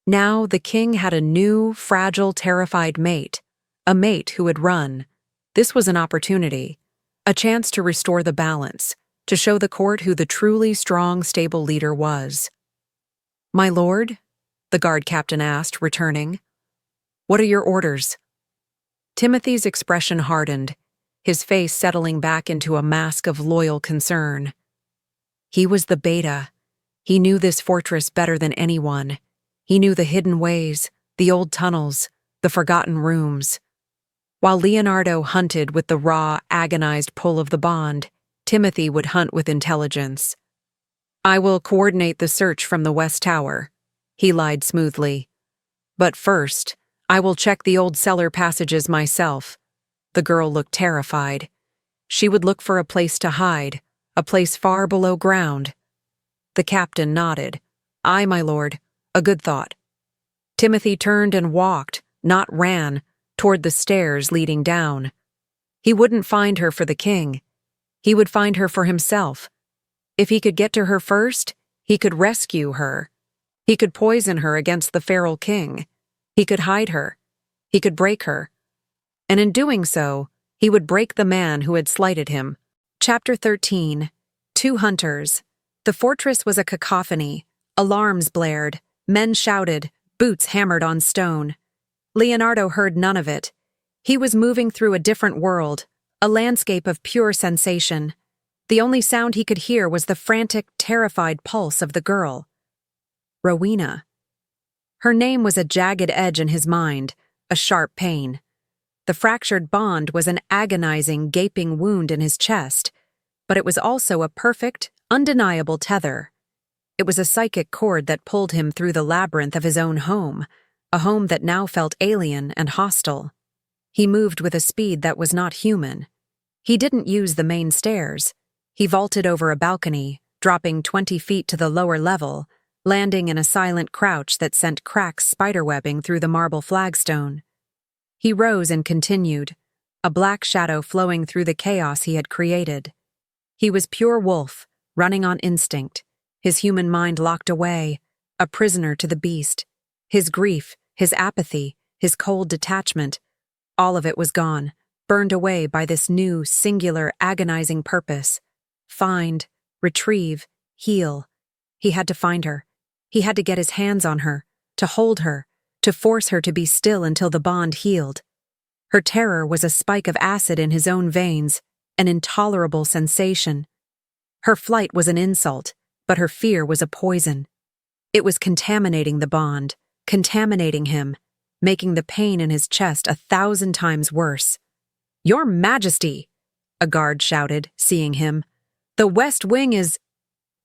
Now the king had a new, fragile, terrified mate, a mate who had run. This was an opportunity, a chance to restore the balance, to show the court who the truly strong, stable leader was. "My lord?" the guard captain asked, returning. "What are your orders?" Timothy's expression hardened, his face settling back into a mask of loyal concern. He was the beta. He knew this fortress better than anyone. He knew the hidden ways, the old tunnels, the forgotten rooms. While Leonardo hunted with the raw, agonized pull of the bond, Timothy would hunt with intelligence. "I will coordinate the search from the West Tower," he lied smoothly. "But first, I will check the old cellar passages myself." The girl looked terrified. She would look for a place to hide, a place far below ground. The captain nodded. "Aye, my lord. A good thought." Timothy turned and walked, not ran, toward the stairs leading down. He wouldn't find her for the king. He would find her for himself. If he could get to her first, he could rescue her. He could poison her against the feral king. He could hide her. He could break her. And in doing so, he would break the man who had slighted him. Chapter 13. 2 Hunters. The fortress was a cacophony. Alarms blared. Men shouted. Boots hammered on stone. Leonardo heard none of it. He was moving through a different world, a landscape of pure sensation. The only sound he could hear was the frantic, terrified pulse of the girl. Rowena. Her name was a jagged edge in his mind, a sharp pain. The fractured bond was an agonizing, gaping wound in his chest, but it was also a perfect, undeniable tether. It was a psychic cord that pulled him through the labyrinth of his own home, a home that now felt alien and hostile. He moved with a speed that was not human. He didn't use the main stairs. He vaulted over a balcony, dropping 20 feet to the lower level, landing in a silent crouch that sent cracks spiderwebbing through the marble flagstone. He rose and continued, a black shadow flowing through the chaos he had created. He was pure wolf, running on instinct, his human mind locked away, a prisoner to the beast. His grief, his apathy, his cold detachment, all of it was gone, burned away by this new, singular, agonizing purpose. Find, retrieve, heal. He had to find her. He had to get his hands on her, to hold her, to force her to be still until the bond healed. Her terror was a spike of acid in his own veins, an intolerable sensation. Her flight was an insult, but her fear was a poison. It was contaminating the bond, contaminating him, making the pain in his chest 1,000 times worse. "Your Majesty!" a guard shouted, seeing him. "The West Wing is—"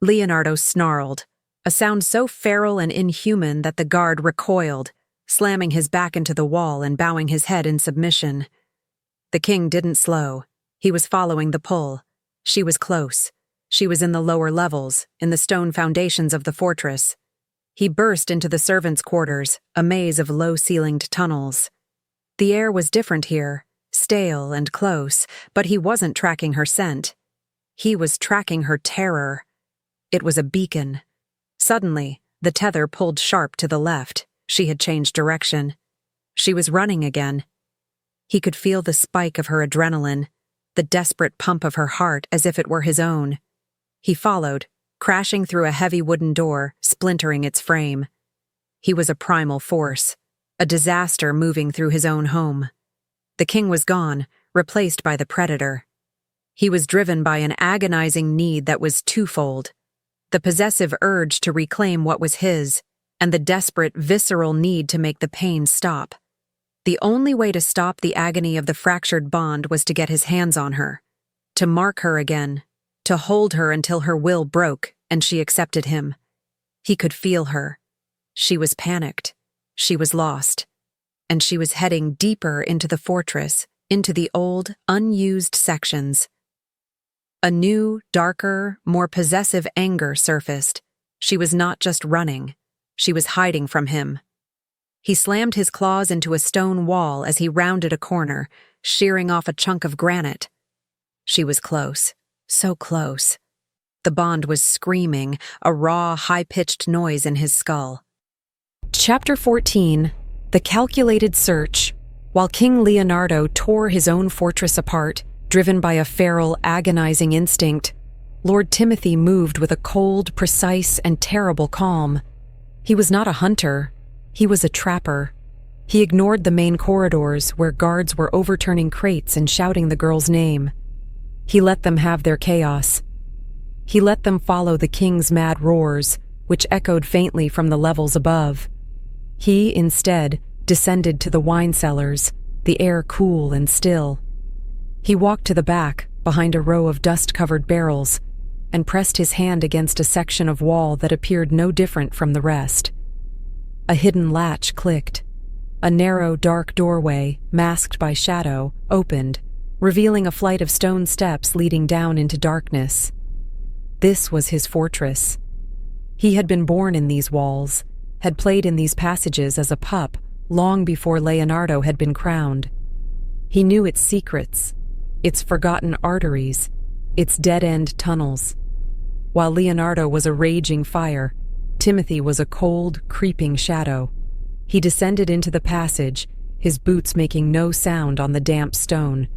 Leonardo snarled, a sound so feral and inhuman that the guard recoiled, slamming his back into the wall and bowing his head in submission. The king didn't slow. He was following the pull. She was close. She was in the lower levels, in the stone foundations of the fortress. He burst into the servants' quarters, a maze of low-ceilinged tunnels. The air was different here, stale and close, but he wasn't tracking her scent. He was tracking her terror. It was a beacon. Suddenly, the tether pulled sharp to the left. She had changed direction. She was running again. He could feel the spike of her adrenaline, the desperate pump of her heart as if it were his own. He followed, crashing through a heavy wooden door, splintering its frame. He was a primal force, a disaster moving through his own home. The king was gone, replaced by the predator. He was driven by an agonizing need that was twofold: the possessive urge to reclaim what was his, and the desperate, visceral need to make the pain stop. The only way to stop the agony of the fractured bond was to get his hands on her, to mark her again, to hold her until her will broke and she accepted him. He could feel her. She was panicked. She was lost. And she was heading deeper into the fortress, into the old, unused sections. A new, darker, more possessive anger surfaced. She was not just running. She was hiding from him. He slammed his claws into a stone wall as he rounded a corner, shearing off a chunk of granite. She was close, so close. The bond was screaming, a raw, high-pitched noise in his skull. Chapter 14. The Calculated Search. While King Leonardo tore his own fortress apart, driven by a feral, agonizing instinct, Lord Timothy moved with a cold, precise, and terrible calm. He was not a hunter. He was a trapper. He ignored the main corridors where guards were overturning crates and shouting the girl's name. He let them have their chaos. He let them follow the king's mad roars, which echoed faintly from the levels above. He, instead, descended to the wine cellars, the air cool and still. He walked to the back, behind a row of dust-covered barrels, and pressed his hand against a section of wall that appeared no different from the rest. A hidden latch clicked. A narrow, dark doorway, masked by shadow, opened, revealing a flight of stone steps leading down into darkness. This was his fortress. He had been born in these walls, had played in these passages as a pup long before Leonardo had been crowned. He knew its secrets, its forgotten arteries, its dead-end tunnels. While Leonardo was a raging fire, Timothy was a cold, creeping shadow. He descended into the passage, his boots making no sound on the damp stone.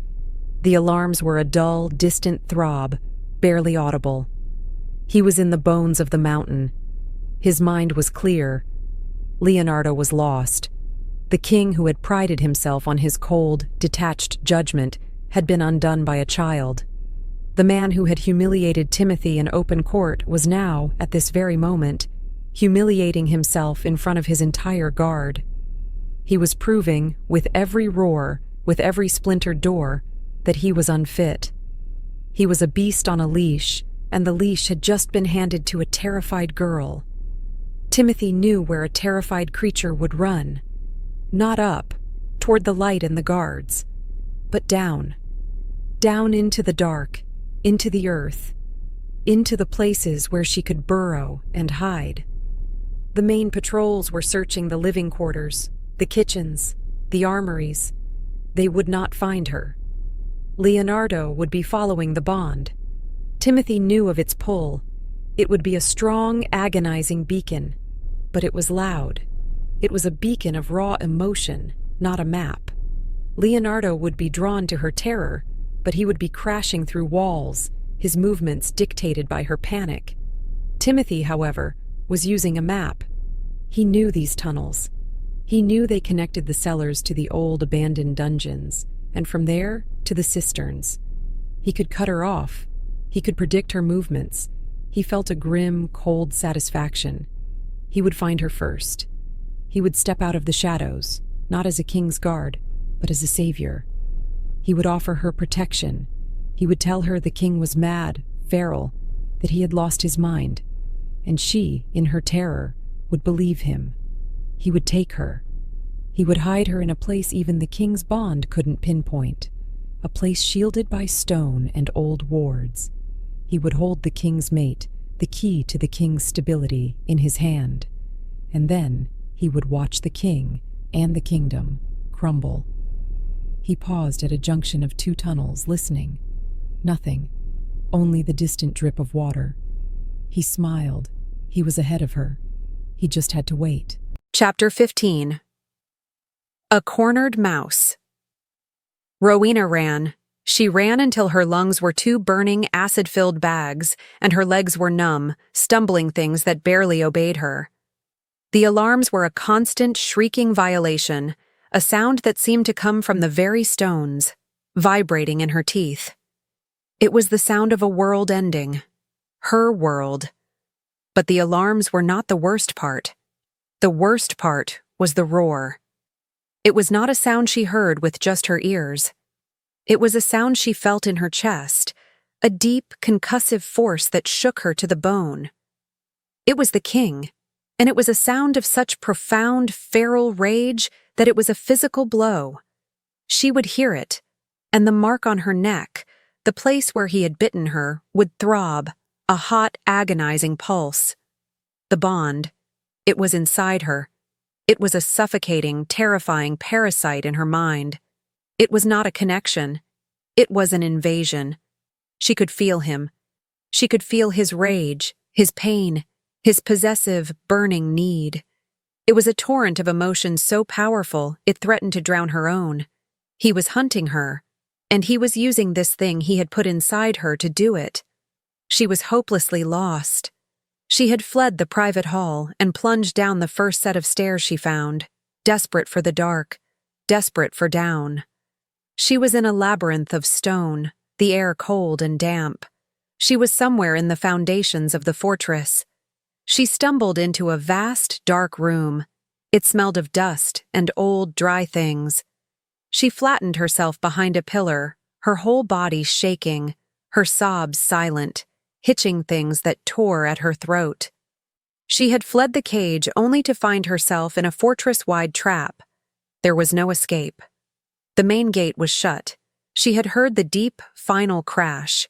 The alarms were a dull, distant throb, barely audible. He was in the bones of the mountain. His mind was clear. Leonardo was lost. The king who had prided himself on his cold, detached judgment had been undone by a child. The man who had humiliated Timothy in open court was now, at this very moment, humiliating himself in front of his entire guard. He was proving, with every roar, with every splintered door, that he was unfit. He was a beast on a leash, and the leash had just been handed to a terrified girl. Timothy knew where a terrified creature would run. Not up, toward the light and the guards, but down. Down into the dark, into the earth, into the places where she could burrow and hide. The main patrols were searching the living quarters, the kitchens, the armories. They would not find her. Leonardo would be following the bond. Timothy knew of its pull. It would be a strong, agonizing beacon, but it was loud. It was a beacon of raw emotion, not a map. Leonardo would be drawn to her terror, but he would be crashing through walls, his movements dictated by her panic. Timothy, however, was using a map. He knew these tunnels. He knew they connected the cellars to the old abandoned dungeons, and from there to the cisterns. He could cut her off. He could predict her movements. He felt a grim, cold satisfaction. He would find her first. He would step out of the shadows, not as a king's guard, but as a savior. He would offer her protection. He would tell her the king was mad, feral, that he had lost his mind. And she, in her terror, would believe him. He would take her. He would hide her in a place even the king's bond couldn't pinpoint, a place shielded by stone and old wards. He would hold the king's mate, the key to the king's stability, in his hand. And then he would watch the king and the kingdom crumble. He paused at a junction of two tunnels, listening. Nothing. Only the distant drip of water. He smiled. He was ahead of her. He just had to wait. Chapter 15. A cornered mouse. Rowena ran. She ran until her lungs were two burning, acid-filled bags, and her legs were numb, stumbling things that barely obeyed her. The alarms were a constant, shrieking violation, a sound that seemed to come from the very stones, vibrating in her teeth. It was the sound of a world ending. Her world. But the alarms were not the worst part. The worst part was the roar. It was not a sound she heard with just her ears. It was a sound she felt in her chest, a deep, concussive force that shook her to the bone. It was the king, and it was a sound of such profound, feral rage that it was a physical blow. She would hear it, and the mark on her neck, the place where he had bitten her, would throb, a hot, agonizing pulse. The bond, it was inside her. It was a suffocating, terrifying parasite in her mind. It was not a connection. It was an invasion. She could feel him. She could feel his rage, his pain, his possessive, burning need. It was a torrent of emotion so powerful it threatened to drown her own. He was hunting her, and he was using this thing he had put inside her to do it. She was hopelessly lost. She had fled the private hall and plunged down the first set of stairs she found, desperate for the dark, desperate for down. She was in a labyrinth of stone, the air cold and damp. She was somewhere in the foundations of the fortress. She stumbled into a vast, dark room. It smelled of dust and old, dry things. She flattened herself behind a pillar, her whole body shaking, her sobs silent, hitching things that tore at her throat. She had fled the cage only to find herself in a fortress-wide trap. There was no escape. The main gate was shut. She had heard the deep, final crash.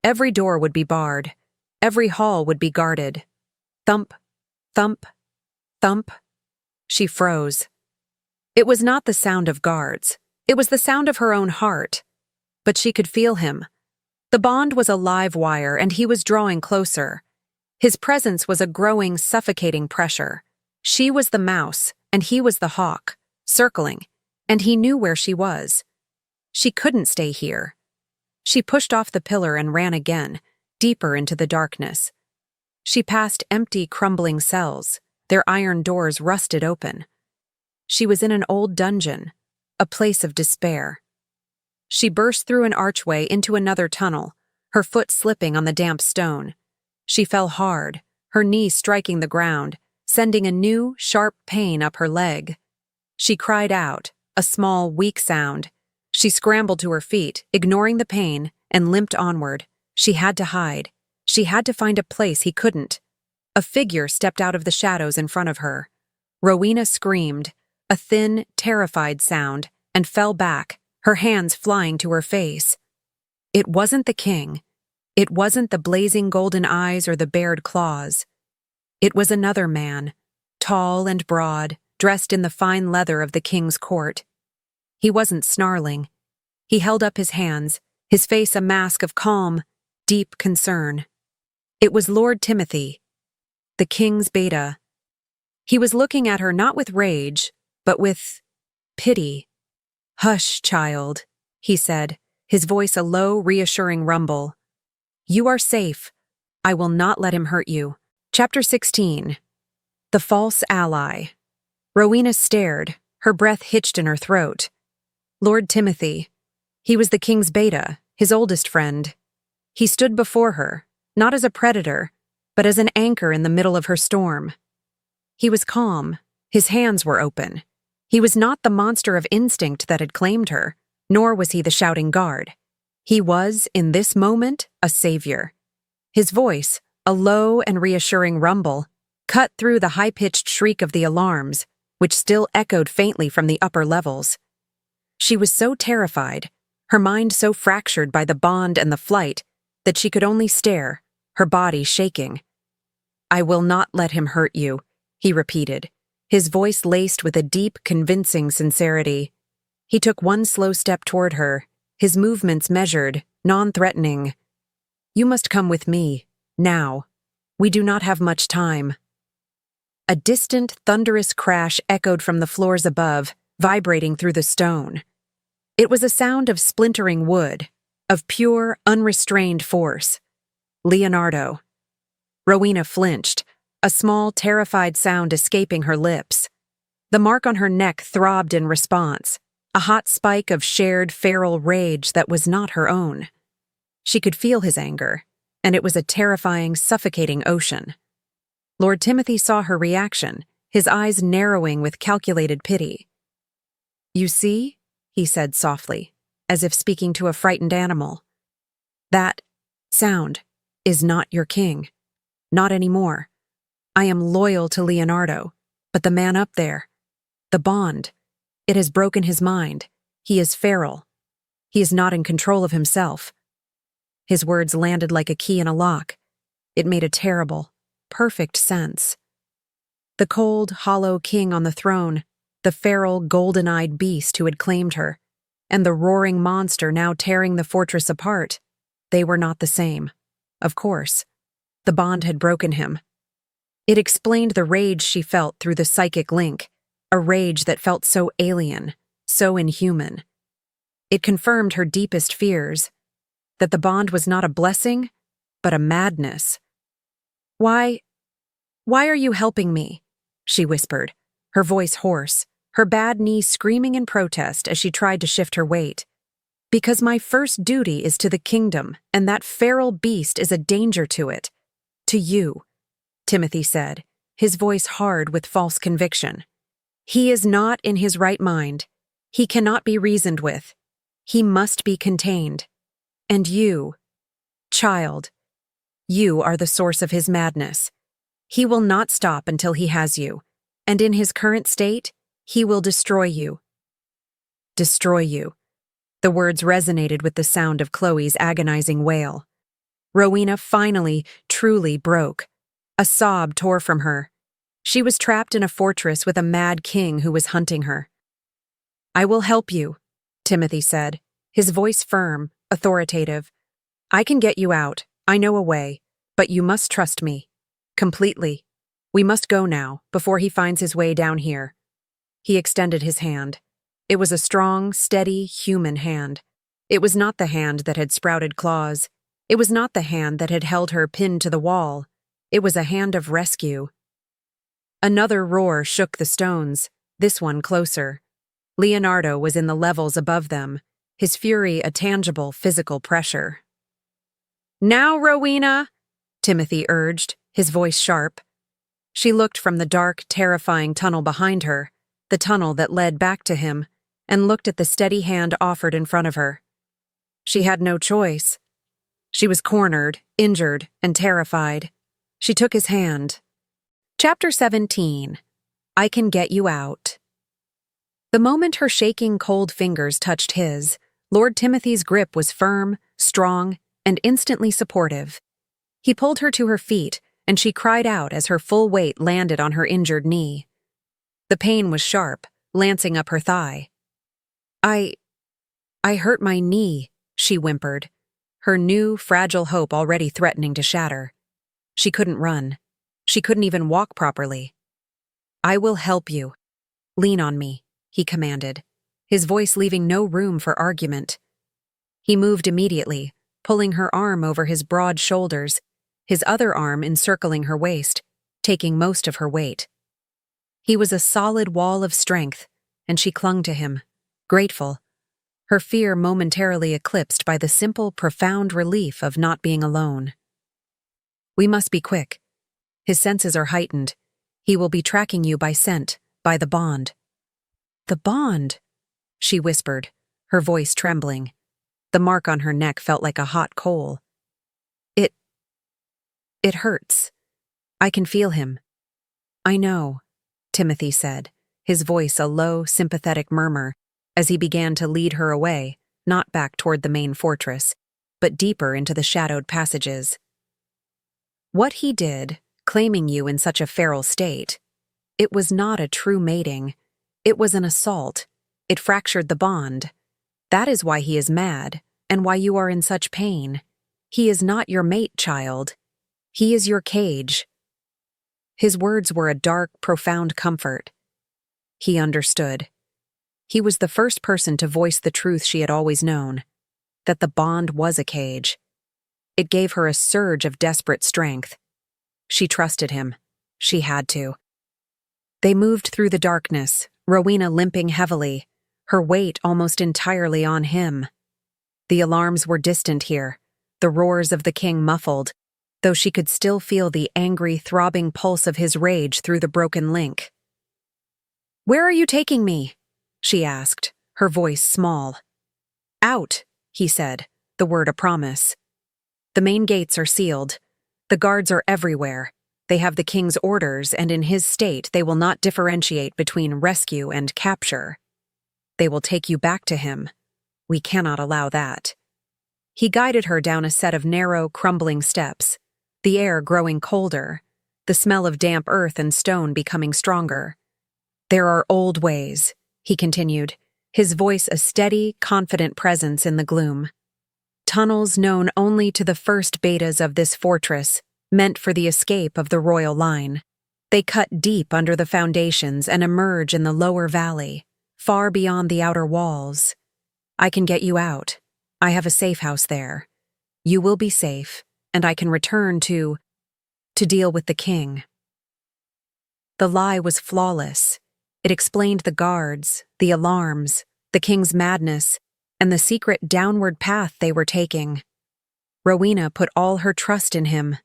Every door would be barred. Every hall would be guarded. Thump, thump, thump. She froze. It was not the sound of guards. It was the sound of her own heart. But she could feel him. The bond was a live wire, and he was drawing closer. His presence was a growing, suffocating pressure. She was the mouse, and he was the hawk, circling, and he knew where she was. She couldn't stay here. She pushed off the pillar and ran again, deeper into the darkness. She passed empty, crumbling cells, their iron doors rusted open. She was in an old dungeon, a place of despair. She burst through an archway into another tunnel, her foot slipping on the damp stone. She fell hard, her knee striking the ground, sending a new, sharp pain up her leg. She cried out, a small, weak sound. She scrambled to her feet, ignoring the pain, and limped onward. She had to hide. She had to find a place he couldn't. A figure stepped out of the shadows in front of her. Rowena screamed, a thin, terrified sound, and fell back, her hands flying to her face. It wasn't the king. It wasn't the blazing golden eyes or the bared claws. It was another man, tall and broad, dressed in the fine leather of the king's court. He wasn't snarling. He held up his hands, his face a mask of calm, deep concern. It was Lord Timothy, the king's beta. He was looking at her not with rage, but with pity. "Hush, child," he said, his voice a low, reassuring rumble. "You are safe. I will not let him hurt you." Chapter 16. The False Ally. Rowena stared, her breath hitched in her throat. Lord Timothy. He was the king's beta, his oldest friend. He stood before her, not as a predator, but as an anchor in the middle of her storm. He was calm. His hands were open. He was not the monster of instinct that had claimed her, nor was he the shouting guard. He was, in this moment, a savior. His voice, a low and reassuring rumble, cut through the high-pitched shriek of the alarms, which still echoed faintly from the upper levels. She was so terrified, her mind so fractured by the bond and the flight, that she could only stare, her body shaking. "I will not let him hurt you," he repeated, his voice laced with a deep, convincing sincerity. He took one slow step toward her, his movements measured, non-threatening. "You must come with me, now. We do not have much time." A distant, thunderous crash echoed from the floors above, vibrating through the stone. It was a sound of splintering wood, of pure, unrestrained force. Leonardo. Rowena flinched, a small, terrified sound escaping her lips. The mark on her neck throbbed in response, a hot spike of shared feral rage that was not her own. She could feel his anger, and it was a terrifying, suffocating ocean. Lord Timothy saw her reaction, his eyes narrowing with calculated pity. "You see?" he said softly, as if speaking to a frightened animal. "That sound is not your king. Not anymore. I am loyal to Leonardo, but the man up there, the bond, it has broken his mind. He is feral. He is not in control of himself." His words landed like a key in a lock. It made a terrible, perfect sense. The cold, hollow king on the throne, the feral, golden-eyed beast who had claimed her, and the roaring monster now tearing the fortress apart, they were not the same. Of course. The bond had broken him. It explained the rage she felt through the psychic link, a rage that felt so alien, so inhuman. It confirmed her deepest fears, that the bond was not a blessing, but a madness. Why are you helping me?" she whispered, her voice hoarse, her bad knee screaming in protest as she tried to shift her weight. "Because my first duty is to the kingdom, and that feral beast is a danger to it. To you," Timothy said, his voice hard with false conviction. "He is not in his right mind. He cannot be reasoned with. He must be contained. And you, child, you are the source of his madness. He will not stop until he has you, and in his current state, he will destroy you." Destroy you. The words resonated with the sound of Chloe's agonizing wail. Rowena finally, truly broke. A sob tore from her. She was trapped in a fortress with a mad king who was hunting her. "I will help you," Timothy said, his voice firm, authoritative. "I can get you out. I know a way. But you must trust me. Completely. We must go now, before he finds his way down here." He extended his hand. It was a strong, steady, human hand. It was not the hand that had sprouted claws. It was not the hand that had held her pinned to the wall. It was a hand of rescue. Another roar shook the stones, this one closer. Leonardo was in the levels above them, his fury a tangible physical pressure. "Now, Rowena," Timothy urged, his voice sharp. She looked from the dark, terrifying tunnel behind her, the tunnel that led back to him, and looked at the steady hand offered in front of her. She had no choice. She was cornered, injured, and terrified. She took his hand. Chapter 17. I Can Get You Out. The moment her shaking, cold fingers touched his, Lord Timothy's grip was firm, strong, and instantly supportive. He pulled her to her feet, and she cried out as her full weight landed on her injured knee. The pain was sharp, lancing up her thigh. I hurt my knee," she whimpered, her new, fragile hope already threatening to shatter. She couldn't run. She couldn't even walk properly. "I will help you. Lean on me," he commanded, his voice leaving no room for argument. He moved immediately, pulling her arm over his broad shoulders, his other arm encircling her waist, taking most of her weight. He was a solid wall of strength, and she clung to him, grateful, her fear momentarily eclipsed by the simple, profound relief of not being alone. "We must be quick." His senses are heightened. He will be tracking you by scent, by the bond." "The bond," she whispered, her voice trembling. The mark on her neck felt like a hot coal. It hurts. I can feel him." "I know," Timothy said, his voice a low, sympathetic murmur, as he began to lead her away, not back toward the main fortress, but deeper into the shadowed passages. "What he did, claiming you in such a feral state, it was not a true mating. It was an assault. It fractured the bond. That is why he is mad, and why you are in such pain. He is not your mate, child. He is your cage." His words were a dark, profound comfort. He understood. He was the first person to voice the truth she had always known, that the bond was a cage. It gave her a surge of desperate strength. She trusted him. She had to. They moved through the darkness, Rowena limping heavily, her weight almost entirely on him. The alarms were distant here, the roars of the king muffled, though she could still feel the angry, throbbing pulse of his rage through the broken link. "Where are you taking me?" she asked, her voice small. "Out," he said, the word a promise. "The main gates are sealed. The guards are everywhere. They have the king's orders, and in his state they will not differentiate between rescue and capture. They will take you back to him. We cannot allow that." He guided her down a set of narrow, crumbling steps, the air growing colder, the smell of damp earth and stone becoming stronger. "There are old ways," he continued, his voice a steady, confident presence in the gloom. "Tunnels known only to the first betas of this fortress, meant for the escape of the royal line. They cut deep under the foundations and emerge in the lower valley, far beyond the outer walls. I can get you out. I have a safe house there. You will be safe, and I can return to deal with the king." The lie was flawless. It explained the guards, the alarms, the king's madness, and the secret downward path they were taking. Rowena put all her trust in him.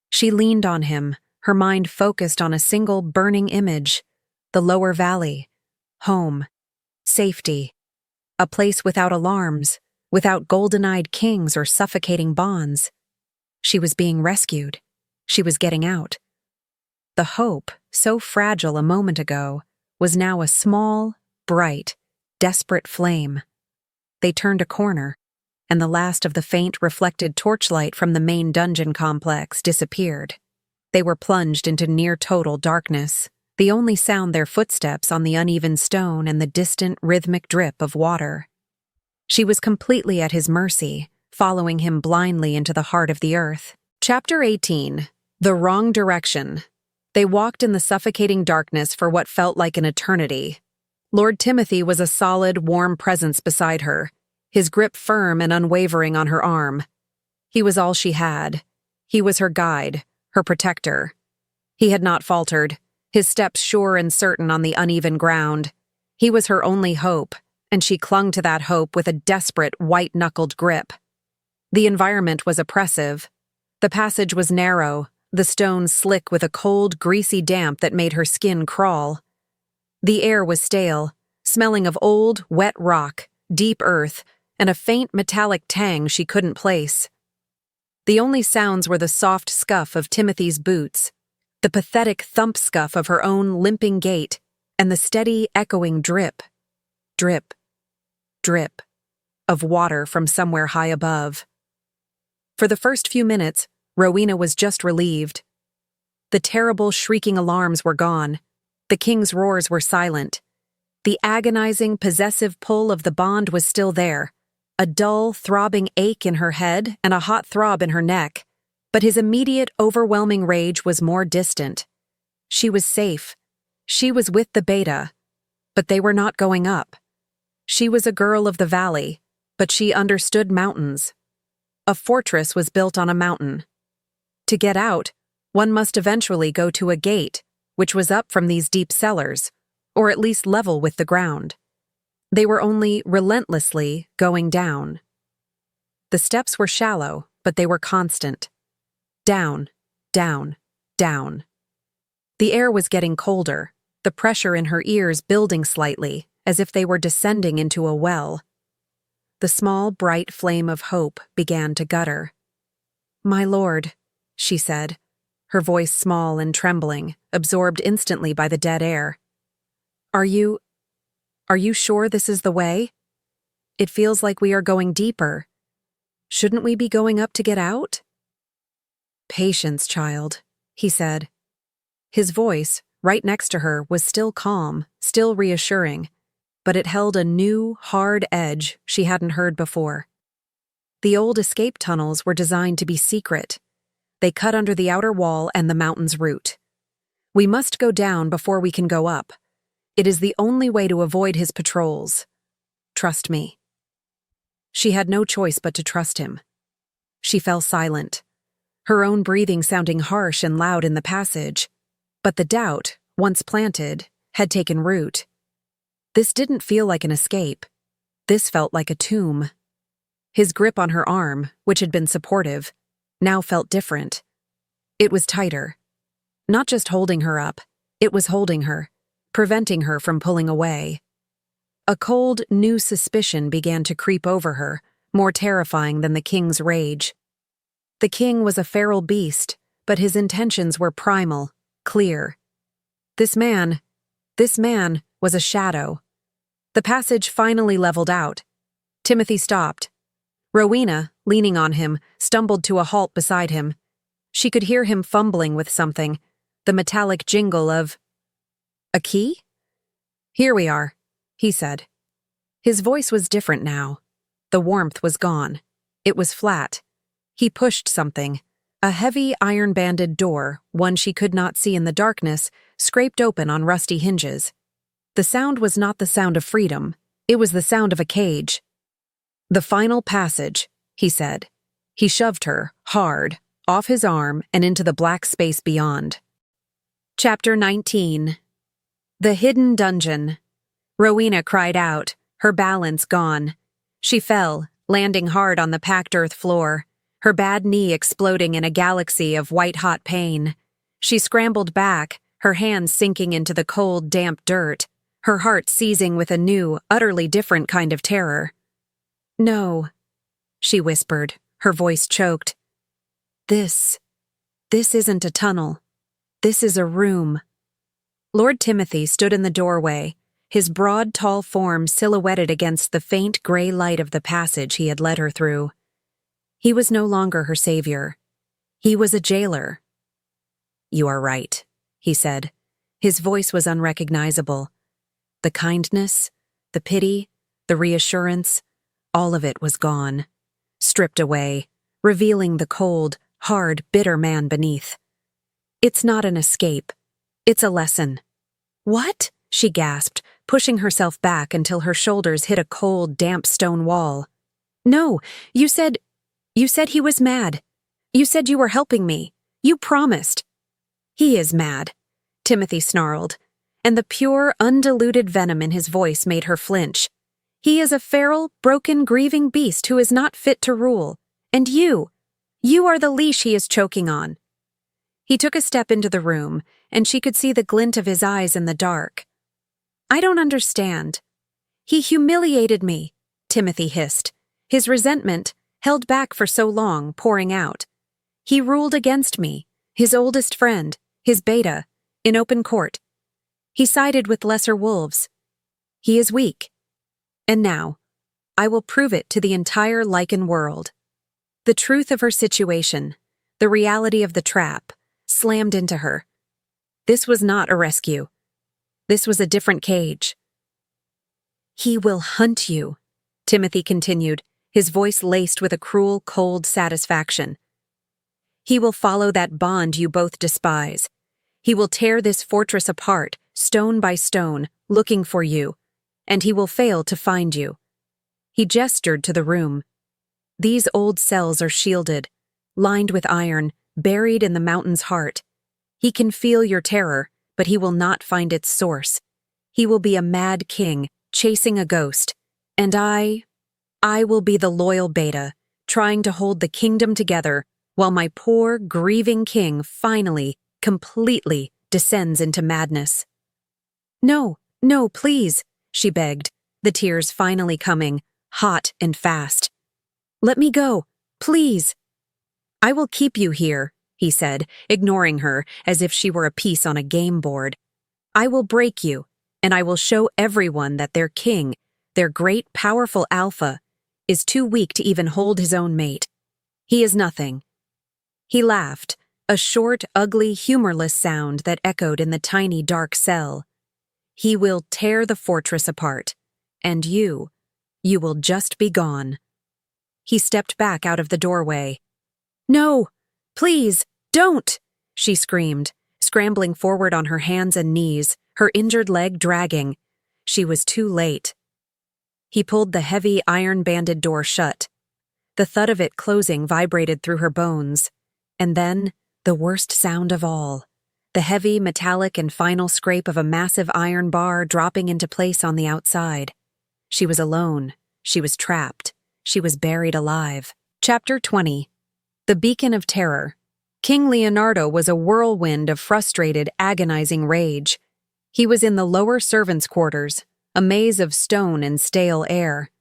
She leaned on him, her mind focused on a single burning image: the lower valley, home, safety, a place without alarms, without golden-eyed kings or suffocating bonds. She was being rescued. She was getting out. The hope, so fragile a moment ago, was now a small, bright, desperate flame. They turned a corner, and the last of the faint reflected torchlight from the main dungeon complex disappeared. They were plunged into near-total darkness, the only sound their footsteps on the uneven stone and the distant rhythmic drip of water. She was completely at his mercy, following him blindly into the heart of the earth. Chapter 18. The Wrong Direction. They walked in the suffocating darkness for what felt like an eternity. Lord Timothy was a solid, warm presence beside her, his grip firm and unwavering on her arm. He was all she had. He was her guide, her protector. He had not faltered, his steps sure and certain on the uneven ground. He was her only hope, and she clung to that hope with a desperate, white-knuckled grip. The environment was oppressive. The passage was narrow, the stones slick with a cold, greasy damp that made her skin crawl. The air was stale, smelling of old, wet rock, deep earth, and a faint metallic tang she couldn't place. The only sounds were the soft scuff of Timothy's boots, the pathetic thump scuff of her own limping gait, and the steady, echoing drip, drip, drip of water from somewhere high above. For the first few minutes, Rowena was just relieved. The terrible, shrieking alarms were gone. The king's roars were silent. The agonizing, possessive pull of the bond was still there, a dull, throbbing ache in her head and a hot throb in her neck. But his immediate, overwhelming rage was more distant. She was safe. She was with the beta, but they were not going up. She was a girl of the valley, but she understood mountains. A fortress was built on a mountain. To get out, one must eventually go to a gate, which was up from these deep cellars, or at least level with the ground. They were only relentlessly going down. The steps were shallow, but they were constant. Down, down, down. The air was getting colder, the pressure in her ears building slightly, as if they were descending into a well. The small, bright flame of hope began to gutter. "My lord," she said, her voice small and trembling, absorbed instantly by the dead air. Are you sure this is the way? It feels like we are going deeper. Shouldn't we be going up to get out?" "Patience, child," he said. His voice, right next to her, was still calm, still reassuring, but it held a new, hard edge she hadn't heard before. The old escape tunnels were designed to be secret. They cut under the outer wall and the mountain's root. We must go down before we can go up. It is the only way to avoid his patrols. Trust me. She had no choice but to trust him. She fell silent, her own breathing sounding harsh and loud in the passage. But the doubt, once planted, had taken root. This didn't feel like an escape. This felt like a tomb. His grip on her arm, which had been supportive, now felt different. It was tighter. Not just holding her up, it was holding her, preventing her from pulling away. A cold, new suspicion began to creep over her, more terrifying than the king's rage. The king was a feral beast, but his intentions were primal, clear. This man was a shadow. The passage finally leveled out. Timothy stopped. Rowena, leaning on him, stumbled to a halt beside him. She could hear him fumbling with something, the metallic jingle of, "A key?" "Here we are," he said. His voice was different now. The warmth was gone. It was flat. He pushed something. A heavy, iron-banded door, one she could not see in the darkness, scraped open on rusty hinges. The sound was not the sound of freedom. It was the sound of a cage. "The final passage," he said. He shoved her, hard, off his arm and into the black space beyond. Chapter 19. The Hidden Dungeon. Rowena cried out, her balance gone. She fell, landing hard on the packed earth floor, her bad knee exploding in a galaxy of white-hot pain. She scrambled back, her hands sinking into the cold, damp dirt, her heart seizing with a new, utterly different kind of terror. "No," she whispered, her voice choked. This isn't a tunnel. This is a room." Lord Timothy stood in the doorway, his broad, tall form silhouetted against the faint gray light of the passage he had led her through. He was no longer her savior. He was a jailer. "You are right," he said. His voice was unrecognizable. The kindness, the pity, the reassurance, all of it was gone, stripped away, revealing the cold, hard, bitter man beneath. "It's not an escape. It's a lesson." "What?" she gasped, pushing herself back until her shoulders hit a cold, damp stone wall. "No, you said he was mad. You said you were helping me. You promised." "He is mad," Timothy snarled, and the pure, undiluted venom in his voice made her flinch. "He is a feral, broken, grieving beast who is not fit to rule. And you are the leash he is choking on." He took a step into the room, and she could see the glint of his eyes in the dark. "I don't understand." "He humiliated me," Timothy hissed, his resentment, held back for so long, pouring out. "He ruled against me, his oldest friend, his beta, in open court. He sided with lesser wolves. He is weak. And now, I will prove it to the entire Lycan world." The truth of her situation, the reality of the trap, slammed into her. This was not a rescue. This was a different cage. "He will hunt you," Timothy continued, his voice laced with a cruel, cold satisfaction. "He will follow that bond you both despise. He will tear this fortress apart, stone by stone, looking for you, and he will fail to find you." He gestured to the room. "These old cells are shielded, lined with iron, buried in the mountain's heart. He can feel your terror, but he will not find its source. He will be a mad king, chasing a ghost. And I will be the loyal beta, trying to hold the kingdom together, while my poor, grieving king finally, completely descends into madness. "No, no, please," she begged, the tears finally coming, hot and fast. "Let me go, please." "I will keep you here," he said, ignoring her as if she were a piece on a game board. "I will break you, and I will show everyone that their king, their great, powerful alpha, is too weak to even hold his own mate. He is nothing." He laughed, a short, ugly, humorless sound that echoed in the tiny, dark cell. "He will tear the fortress apart, and you will just be gone." He stepped back out of the doorway. "No, please, don't!" she screamed, scrambling forward on her hands and knees, her injured leg dragging. She was too late. He pulled the heavy, iron-banded door shut. The thud of it closing vibrated through her bones. And then, the worst sound of all, the heavy, metallic, and final scrape of a massive iron bar dropping into place on the outside. She was alone. She was trapped. She was buried alive. Chapter 20. The Beacon of Terror. King Leonardo was a whirlwind of frustrated, agonizing rage. He was in the lower servants' quarters, a maze of stone and stale air.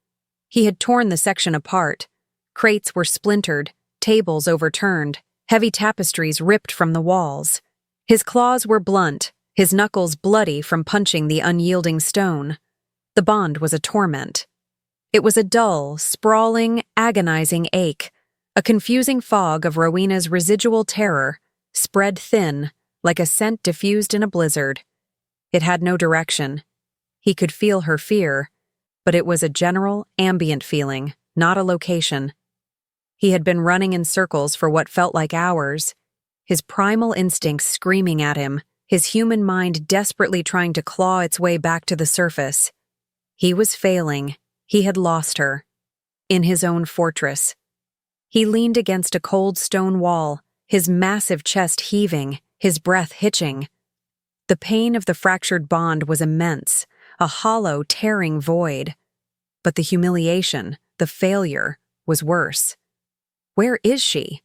He had torn the section apart. Crates were splintered, tables overturned, heavy tapestries ripped from the walls. His claws were blunt, his knuckles bloody from punching the unyielding stone. The bond was a torment. It was a dull, sprawling, agonizing ache, a confusing fog of Rowena's residual terror, spread thin, like a scent diffused in a blizzard. It had no direction. He could feel her fear, but it was a general, ambient feeling, not a location. He had been running in circles for what felt like hours, his primal instincts screaming at him, his human mind desperately trying to claw its way back to the surface. He was failing. He had lost her. In his own fortress. He leaned against a cold stone wall, his massive chest heaving, his breath hitching. The pain of the fractured bond was immense, a hollow, tearing void. But the humiliation, the failure, was worse. Where is she?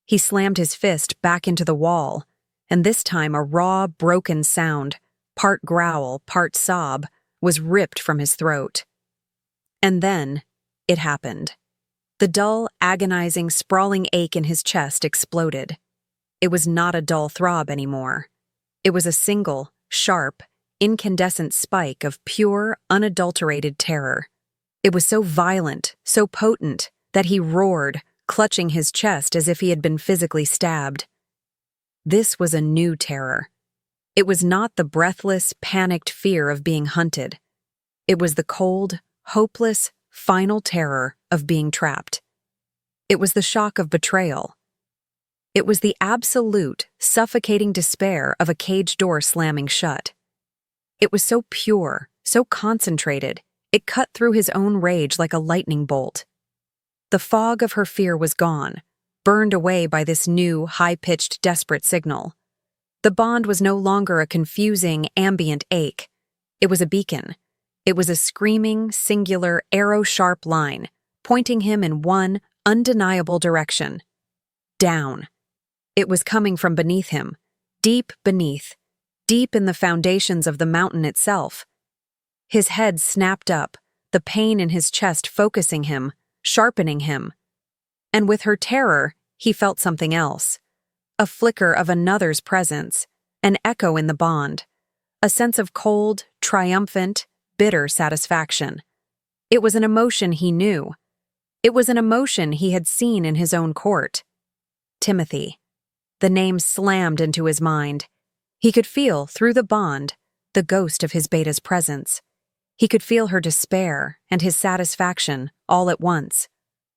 He slammed his fist back into the wall, and this time a raw, broken sound, part growl, part sob, was ripped from his throat. And then, it happened. The dull, agonizing, sprawling ache in his chest exploded. It was not a dull throb anymore. It was a single, sharp, incandescent spike of pure, unadulterated terror. It was so violent, so potent, that he roared, clutching his chest as if he had been physically stabbed. This was a new terror. It was not the breathless, panicked fear of being hunted. It was the cold, hopeless, final terror of being trapped. It was the shock of betrayal. It was the absolute, suffocating despair of a cage door slamming shut. It was so pure, so concentrated, it cut through his own rage like a lightning bolt. The fog of her fear was gone, burned away by this new, high-pitched, desperate signal. The bond was no longer a confusing, ambient ache. It was a beacon. It was a screaming, singular, arrow-sharp line, pointing him in one undeniable direction. Down. It was coming from beneath him, deep beneath, deep in the foundations of the mountain itself. His head snapped up, the pain in his chest focusing him, sharpening him. And with her terror, he felt something else. A flicker of another's presence, an echo in the bond, a sense of cold, triumphant, bitter satisfaction. It was an emotion he knew. It was an emotion he had seen in his own court. Timothy. The name slammed into his mind. He could feel, through the bond, the ghost of his beta's presence. He could feel her despair and his satisfaction all at once.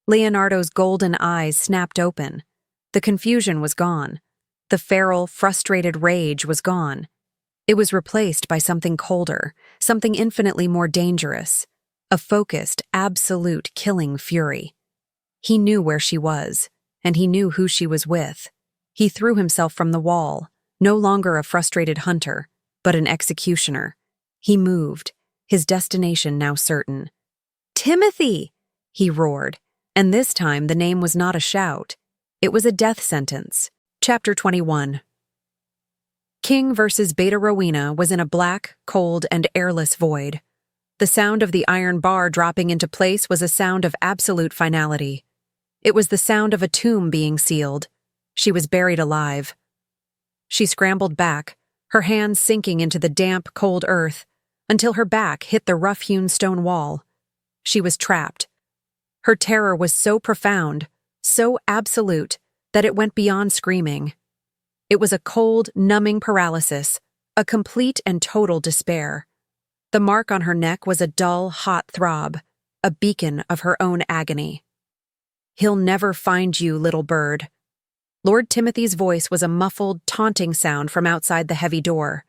Leonardo's golden eyes snapped open. The confusion was gone. The feral, frustrated rage was gone. It was replaced by something colder, something infinitely more dangerous, a focused, absolute killing fury. He knew where she was, and he knew who she was with. He threw himself from the wall, no longer a frustrated hunter, but an executioner. He moved, his destination now certain. "Timothy!" he roared, and this time the name was not a shout. It was a death sentence. Chapter 21. King versus Beta Rowena was in a black, cold, and airless void. The sound of the iron bar dropping into place was a sound of absolute finality. It was the sound of a tomb being sealed. She was buried alive. She scrambled back, her hands sinking into the damp, cold earth, until her back hit the rough-hewn stone wall. She was trapped. Her terror was so profound, so absolute, that it went beyond screaming. It was a cold, numbing paralysis, a complete and total despair. The mark on her neck was a dull, hot throb, a beacon of her own agony. "He'll never find you, little bird." Lord Timothy's voice was a muffled, taunting sound from outside the heavy door.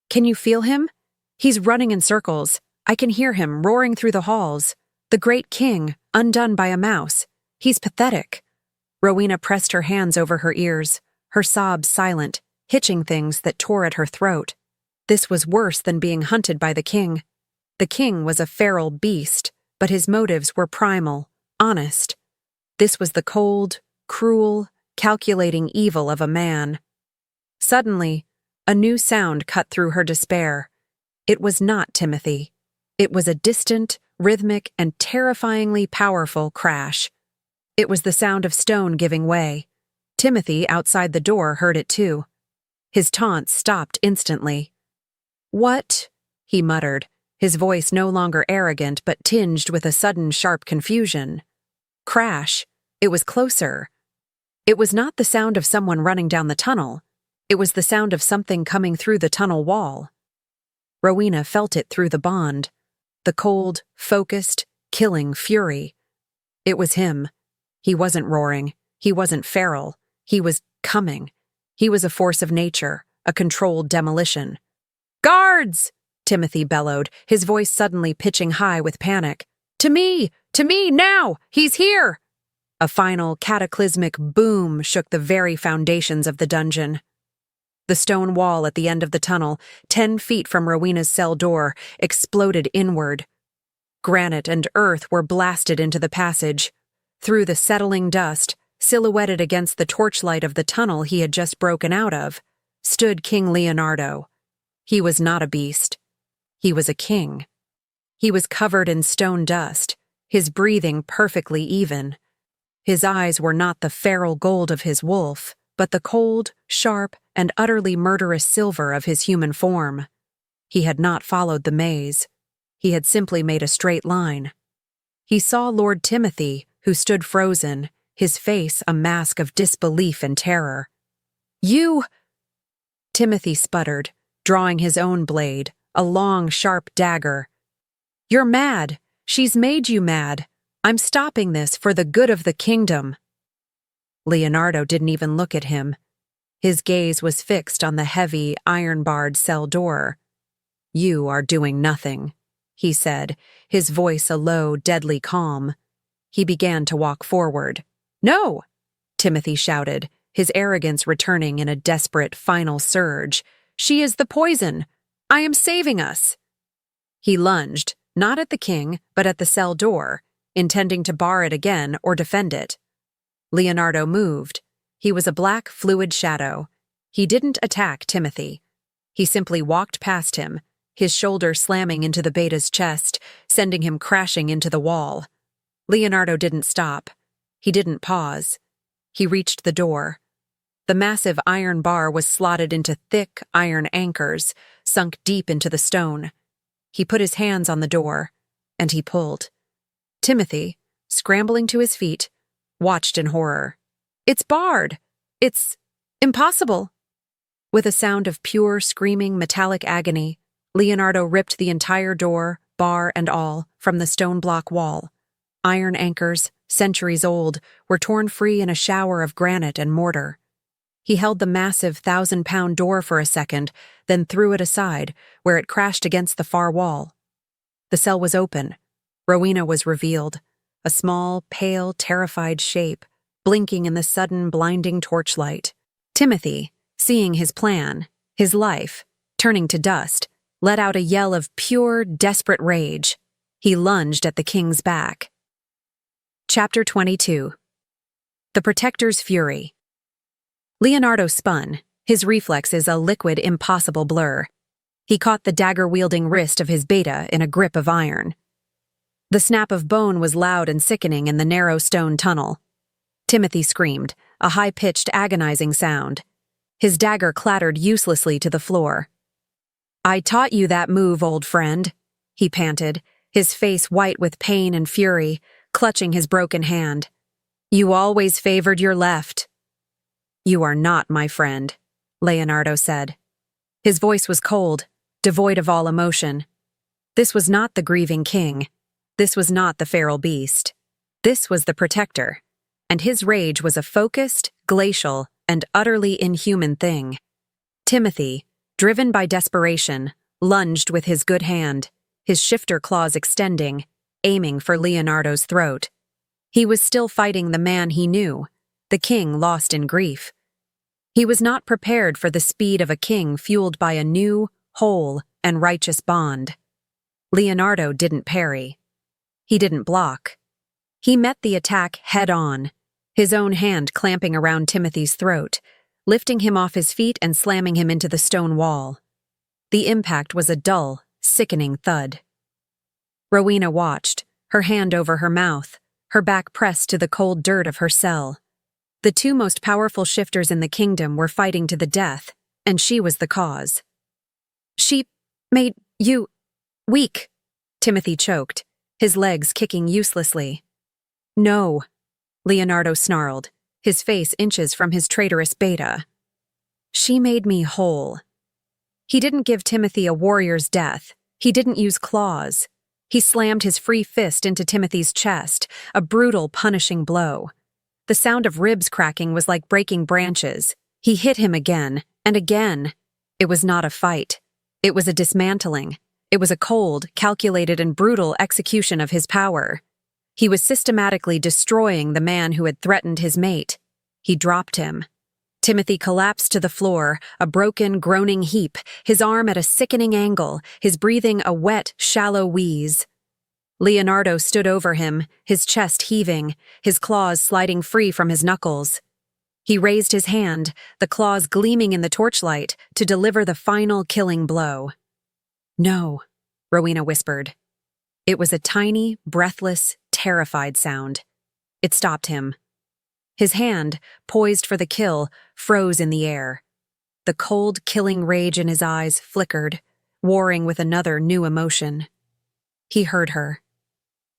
"Can you feel him? He's running in circles. I can hear him roaring through the halls. The great king, undone by a mouse. He's pathetic." Rowena pressed her hands over her ears, her sobs silent, hitching things that tore at her throat. This was worse than being hunted by the king. The king was a feral beast, but his motives were primal, honest. This was the cold, cruel, calculating evil of a man. Suddenly, a new sound cut through her despair. It was not Timothy. It was a distant, rhythmic, and terrifyingly powerful crash. It was the sound of stone giving way. Timothy, outside the door, heard it too. His taunts stopped instantly. "What?" he muttered, his voice no longer arrogant but tinged with a sudden sharp confusion. Crash. It was closer. It was not the sound of someone running down the tunnel. It was the sound of something coming through the tunnel wall. Rowena felt it through the bond. The cold, focused, killing fury. It was him. He wasn't roaring. He wasn't feral. He was coming. He was a force of nature, a controlled demolition. "Guards!" Timothy bellowed, his voice suddenly pitching high with panic. To me, now! He's here!" A final, cataclysmic boom shook the very foundations of the dungeon. The stone wall at the end of the tunnel, 10 feet from Rowena's cell door, exploded inward. Granite and earth were blasted into the passage. Through the settling dust, silhouetted against the torchlight of the tunnel he had just broken out of, stood King Leonardo. He was not a beast. He was a king. He was covered in stone dust, his breathing perfectly even. His eyes were not the feral gold of his wolf, but the cold, sharp, and utterly murderous silver of his human form. He had not followed the maze. He had simply made a straight line. He saw Lord Timothy, who stood frozen, his face a mask of disbelief and terror. "You—" Timothy sputtered, drawing his own blade, a long, sharp dagger. "You're mad. She's made you mad. I'm stopping this for the good of the kingdom." Leonardo didn't even look at him. His gaze was fixed on the heavy, iron-barred cell door. "You are doing nothing," he said, his voice a low, deadly calm. He began to walk forward. "No!" Timothy shouted, his arrogance returning in a desperate final surge. "She is the poison! I am saving us!" He lunged, not at the king, but at the cell door, intending to bar it again or defend it. Leonardo moved. He was a black, fluid shadow. He didn't attack Timothy. He simply walked past him, his shoulder slamming into the beta's chest, sending him crashing into the wall. Leonardo didn't stop. He didn't pause. He reached the door. The massive iron bar was slotted into thick iron anchors, sunk deep into the stone. He put his hands on the door, and he pulled. Timothy, scrambling to his feet, watched in horror. "It's barred! It's impossible!" With a sound of pure, screaming, metallic agony, Leonardo ripped the entire door, bar and all, from the stone block wall. Iron anchors, centuries old, were torn free in a shower of granite and mortar. He held the massive 1,000-pound door for a second, then threw it aside, where it crashed against the far wall. The cell was open. Rowena was revealed, a small, pale, terrified shape, blinking in the sudden, blinding torchlight. Timothy, seeing his plan, his life, turning to dust, let out a yell of pure, desperate rage. He lunged at the king's back. Chapter 22. The Protector's Fury. Leonardo spun, his reflexes a liquid, impossible blur. He caught the dagger-wielding wrist of his beta in a grip of iron. The snap of bone was loud and sickening in the narrow stone tunnel. Timothy screamed, a high-pitched, agonizing sound. His dagger clattered uselessly to the floor. "I taught you that move, old friend," he panted, his face white with pain and fury, clutching his broken hand. "You always favored your left." "You are not my friend," Leonardo said. His voice was cold, devoid of all emotion. This was not the grieving king. This was not the feral beast. This was the protector, and his rage was a focused, glacial, and utterly inhuman thing. Timothy, driven by desperation, lunged with his good hand, his shifter claws extending, aiming for Leonardo's throat. He was still fighting the man he knew, the king lost in grief. He was not prepared for the speed of a king fueled by a new, whole, and righteous bond. Leonardo didn't parry. He didn't block. He met the attack head-on, his own hand clamping around Timothy's throat, lifting him off his feet and slamming him into the stone wall. The impact was a dull, sickening thud. Rowena watched, her hand over her mouth, her back pressed to the cold dirt of her cell. The two most powerful shifters in the kingdom were fighting to the death, and she was the cause. "She made you weak," Timothy choked, his legs kicking uselessly. "No," Leonardo snarled, his face inches from his traitorous beta. "She made me whole." He didn't give Timothy a warrior's death. He didn't use claws. He slammed his free fist into Timothy's chest, a brutal, punishing blow. The sound of ribs cracking was like breaking branches. He hit him again, and again. It was not a fight. It was a dismantling. It was a cold, calculated, and brutal execution of his power. He was systematically destroying the man who had threatened his mate. He dropped him. Timothy collapsed to the floor, a broken, groaning heap, his arm at a sickening angle, his breathing a wet, shallow wheeze. Leonardo stood over him, his chest heaving, his claws sliding free from his knuckles. He raised his hand, the claws gleaming in the torchlight, to deliver the final killing blow. "No," Rowena whispered. It was a tiny, breathless, terrified sound. It stopped him. His hand, poised for the kill, froze in the air. The cold, killing rage in his eyes flickered, warring with another new emotion. He heard her.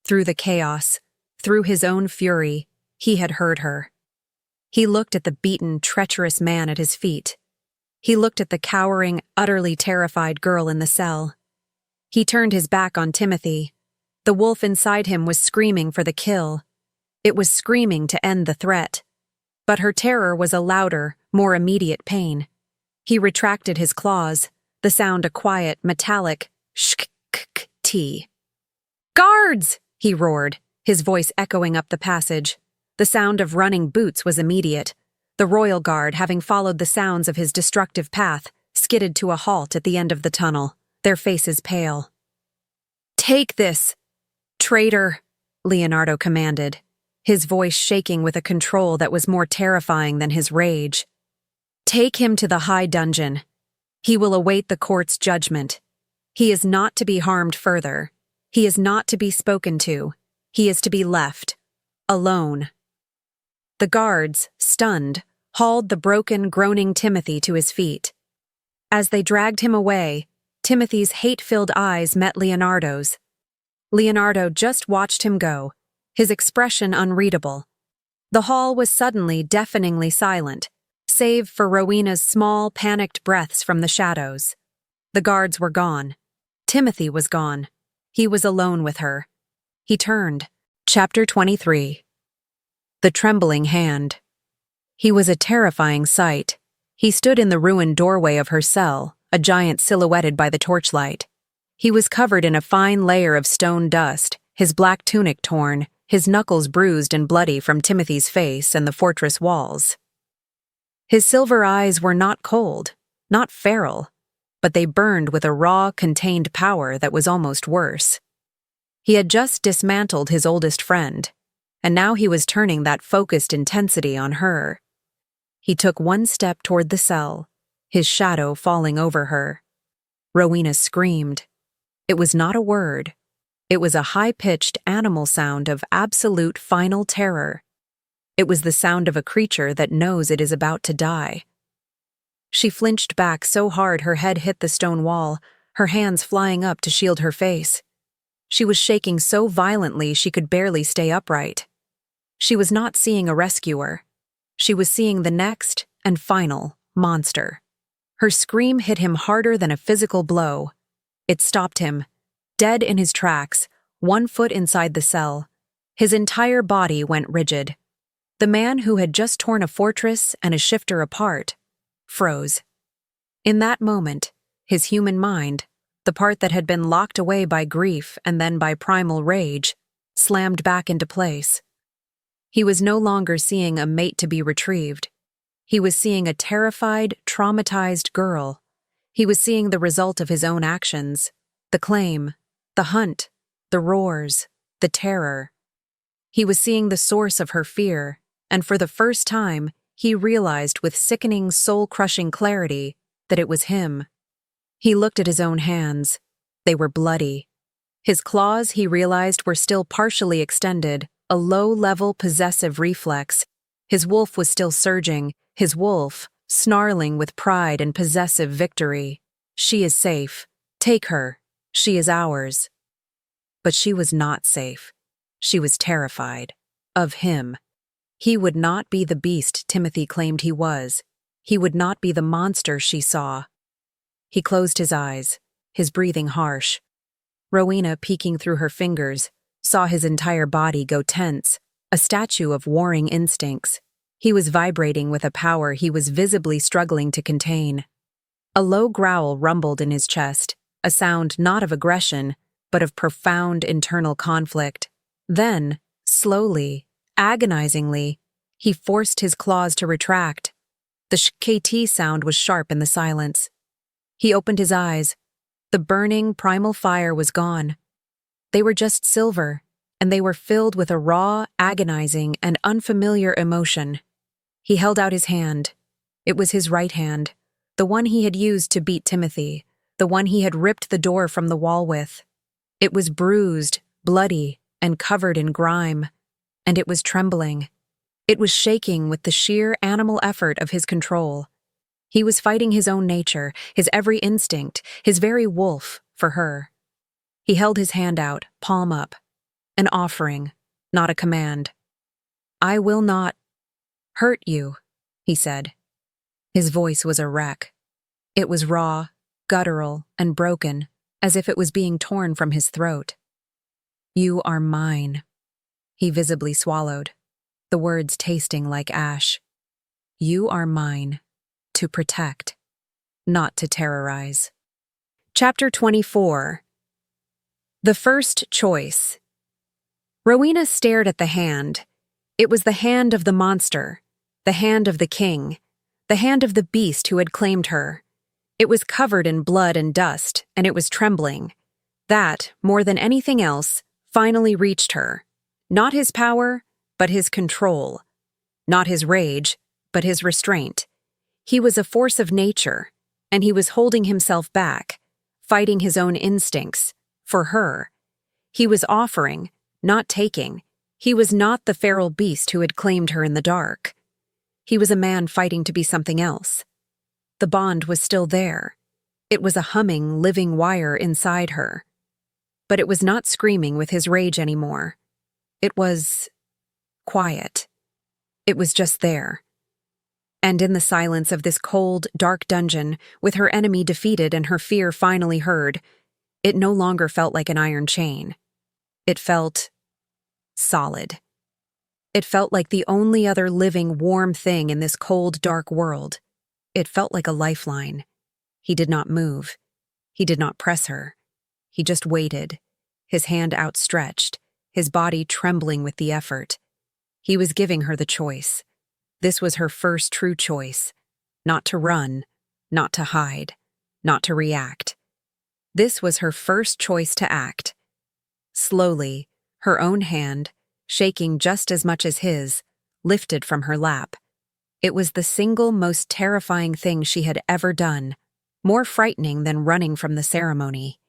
Through the chaos, through his own fury, he had heard her. He looked at the beaten, treacherous man at his feet. He looked at the cowering, utterly terrified girl in the cell. He turned his back on Timothy. The wolf inside him was screaming for the kill. It was screaming to end the threat. But her terror was a louder, more immediate pain. He retracted his claws, the sound a quiet, metallic sh-k-k-t. "Guards!" he roared, his voice echoing up the passage. The sound of running boots was immediate. The royal guard, having followed the sounds of his destructive path, skidded to a halt at the end of the tunnel, their faces pale. "Take this, traitor," Leonardo commanded, his voice shaking with a control that was more terrifying than his rage. "Take him to the high dungeon. He will await the court's judgment. He is not to be harmed further. He is not to be spoken to. He is to be left, alone." The guards, stunned, hauled the broken, groaning Timothy to his feet. As they dragged him away, Timothy's hate-filled eyes met Leonardo's. Leonardo just watched him go, his expression unreadable. The hall was suddenly deafeningly silent, save for Rowena's small, panicked breaths from the shadows. The guards were gone. Timothy was gone. He was alone with her. He turned. Chapter 23. The Trembling Hand. He was a terrifying sight. He stood in the ruined doorway of her cell, a giant silhouetted by the torchlight. He was covered in a fine layer of stone dust, his black tunic torn, his knuckles bruised and bloody from Timothy's face and the fortress walls. His silver eyes were not cold, not feral, but they burned with a raw, contained power that was almost worse. He had just dismantled his oldest friend, and now he was turning that focused intensity on her. He took one step toward the cell, his shadow falling over her. Rowena screamed. It was not a word. It was a high-pitched animal sound of absolute final terror. It was the sound of a creature that knows it is about to die. She flinched back so hard her head hit the stone wall, her hands flying up to shield her face. She was shaking so violently she could barely stay upright. She was not seeing a rescuer. She was seeing the next and final monster. Her scream hit him harder than a physical blow. It stopped him, dead in his tracks, 1 foot inside the cell. His entire body went rigid. The man who had just torn a fortress and a shifter apart froze. In that moment, his human mind, the part that had been locked away by grief and then by primal rage, slammed back into place. He was no longer seeing a mate to be retrieved. He was seeing a terrified, traumatized girl. He was seeing the result of his own actions, the claim, the hunt, the roars, the terror. He was seeing the source of her fear, and for the first time, he realized with sickening, soul-crushing clarity that it was him. He looked at his own hands. They were bloody. His claws, he realized, were still partially extended, a low-level possessive reflex. His wolf was still surging, his wolf, snarling with pride and possessive victory. She is safe. Take her. She is ours. But she was not safe. She was terrified. Of him. He would not be the beast Timothy claimed he was. He would not be the monster she saw. He closed his eyes, his breathing harsh. Rowena, peeking through her fingers, saw his entire body go tense, a statue of warring instincts. He was vibrating with a power he was visibly struggling to contain. A low growl rumbled in his chest, a sound not of aggression, but of profound internal conflict. Then, slowly, agonizingly, he forced his claws to retract. The sh-kt sound was sharp in the silence. He opened his eyes. The burning, primal fire was gone. They were just silver, and they were filled with a raw, agonizing, and unfamiliar emotion. He held out his hand. It was his right hand, the one he had used to beat Timothy, the one he had ripped the door from the wall with. It was bruised, bloody, and covered in grime, and it was trembling. It was shaking with the sheer animal effort of his control. He was fighting his own nature, his every instinct, his very wolf, for her. He held his hand out, palm up. An offering, not a command. "I will not hurt you," he said. His voice was a wreck. It was raw, guttural, and broken, as if it was being torn from his throat. "You are mine." He visibly swallowed, the words tasting like ash. "You are mine, to protect, not to terrorize." Chapter 24. The First Choice. Rowena stared at the hand. It was the hand of the monster, the hand of the king, the hand of the beast who had claimed her. It was covered in blood and dust, and it was trembling. That, more than anything else, finally reached her. Not his power, but his control. Not his rage, but his restraint. He was a force of nature, and he was holding himself back, fighting his own instincts, for her. He was offering, not taking. He was not the feral beast who had claimed her in the dark. He was a man fighting to be something else. The bond was still there. It was a humming, living wire inside her. But it was not screaming with his rage anymore. It was quiet. It was just there. And in the silence of this cold, dark dungeon, with her enemy defeated and her fear finally heard, it no longer felt like an iron chain. It felt solid. It felt like the only other living, warm thing in this cold, dark world. It felt like a lifeline. He did not move. He did not press her. He just waited, his hand outstretched, his body trembling with the effort. He was giving her the choice. This was her first true choice. Not to run, not to hide, not to react. This was her first choice to act. Slowly, her own hand, shaking just as much as his, lifted from her lap. It was the single most terrifying thing she had ever done, more frightening than running from the ceremony.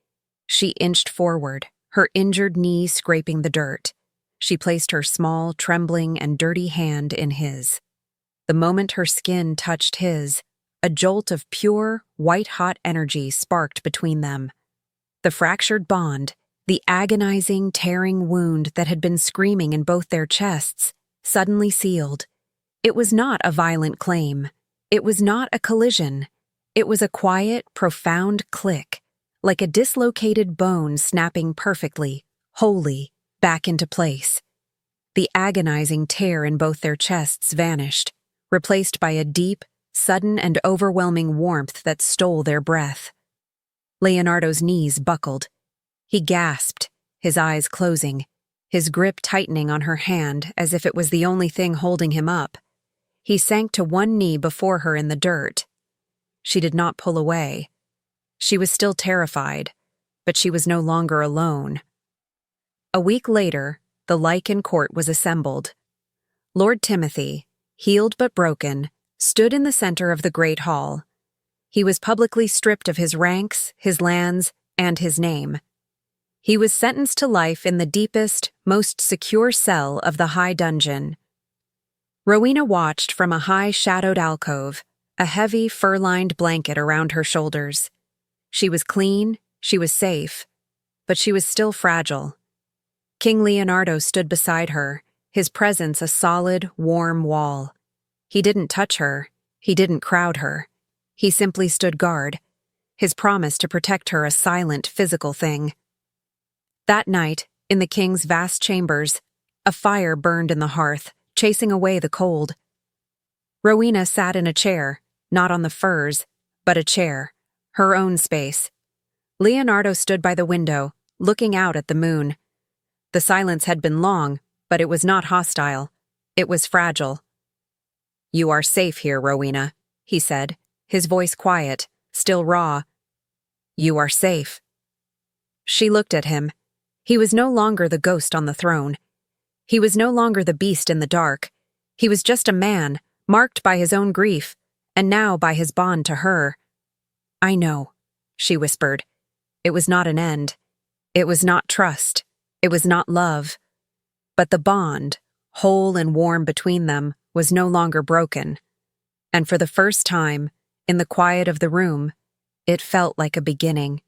She inched forward, her injured knee scraping the dirt. She placed her small, trembling, and dirty hand in his. The moment her skin touched his, a jolt of pure, white-hot energy sparked between them. The fractured bond, the agonizing, tearing wound that had been screaming in both their chests, suddenly sealed. It was not a violent claim. It was not a collision. It was a quiet, profound click, like a dislocated bone snapping perfectly, wholly, back into place. The agonizing tear in both their chests vanished, replaced by a deep, sudden and overwhelming warmth that stole their breath. Leonardo's knees buckled. He gasped, his eyes closing, his grip tightening on her hand as if it was the only thing holding him up. He sank to one knee before her in the dirt. She did not pull away. She was still terrified, but she was no longer alone. A week later, the Lycan court was assembled. Lord Timothy, healed but broken, stood in the center of the great hall. He was publicly stripped of his ranks, his lands, and his name. He was sentenced to life in the deepest, most secure cell of the high dungeon. Rowena watched from a high shadowed alcove, a heavy fur-lined blanket around her shoulders. She was clean, she was safe, but she was still fragile. King Leonardo stood beside her, his presence a solid, warm wall. He didn't touch her, he didn't crowd her. He simply stood guard, his promise to protect her a silent, physical thing. That night, in the king's vast chambers, a fire burned in the hearth, chasing away the cold. Rowena sat in a chair, not on the furs, but a chair, her own space. Leonardo stood by the window, looking out at the moon. The silence had been long, but it was not hostile. It was fragile. "You are safe here, Rowena," he said, his voice quiet, still raw. "You are safe." She looked at him. He was no longer the ghost on the throne. He was no longer the beast in the dark. He was just a man, marked by his own grief, and now by his bond to her. "I know," she whispered. It was not an end. It was not trust. It was not love. But the bond, whole and warm between them, was no longer broken. And for the first time, in the quiet of the room, it felt like a beginning.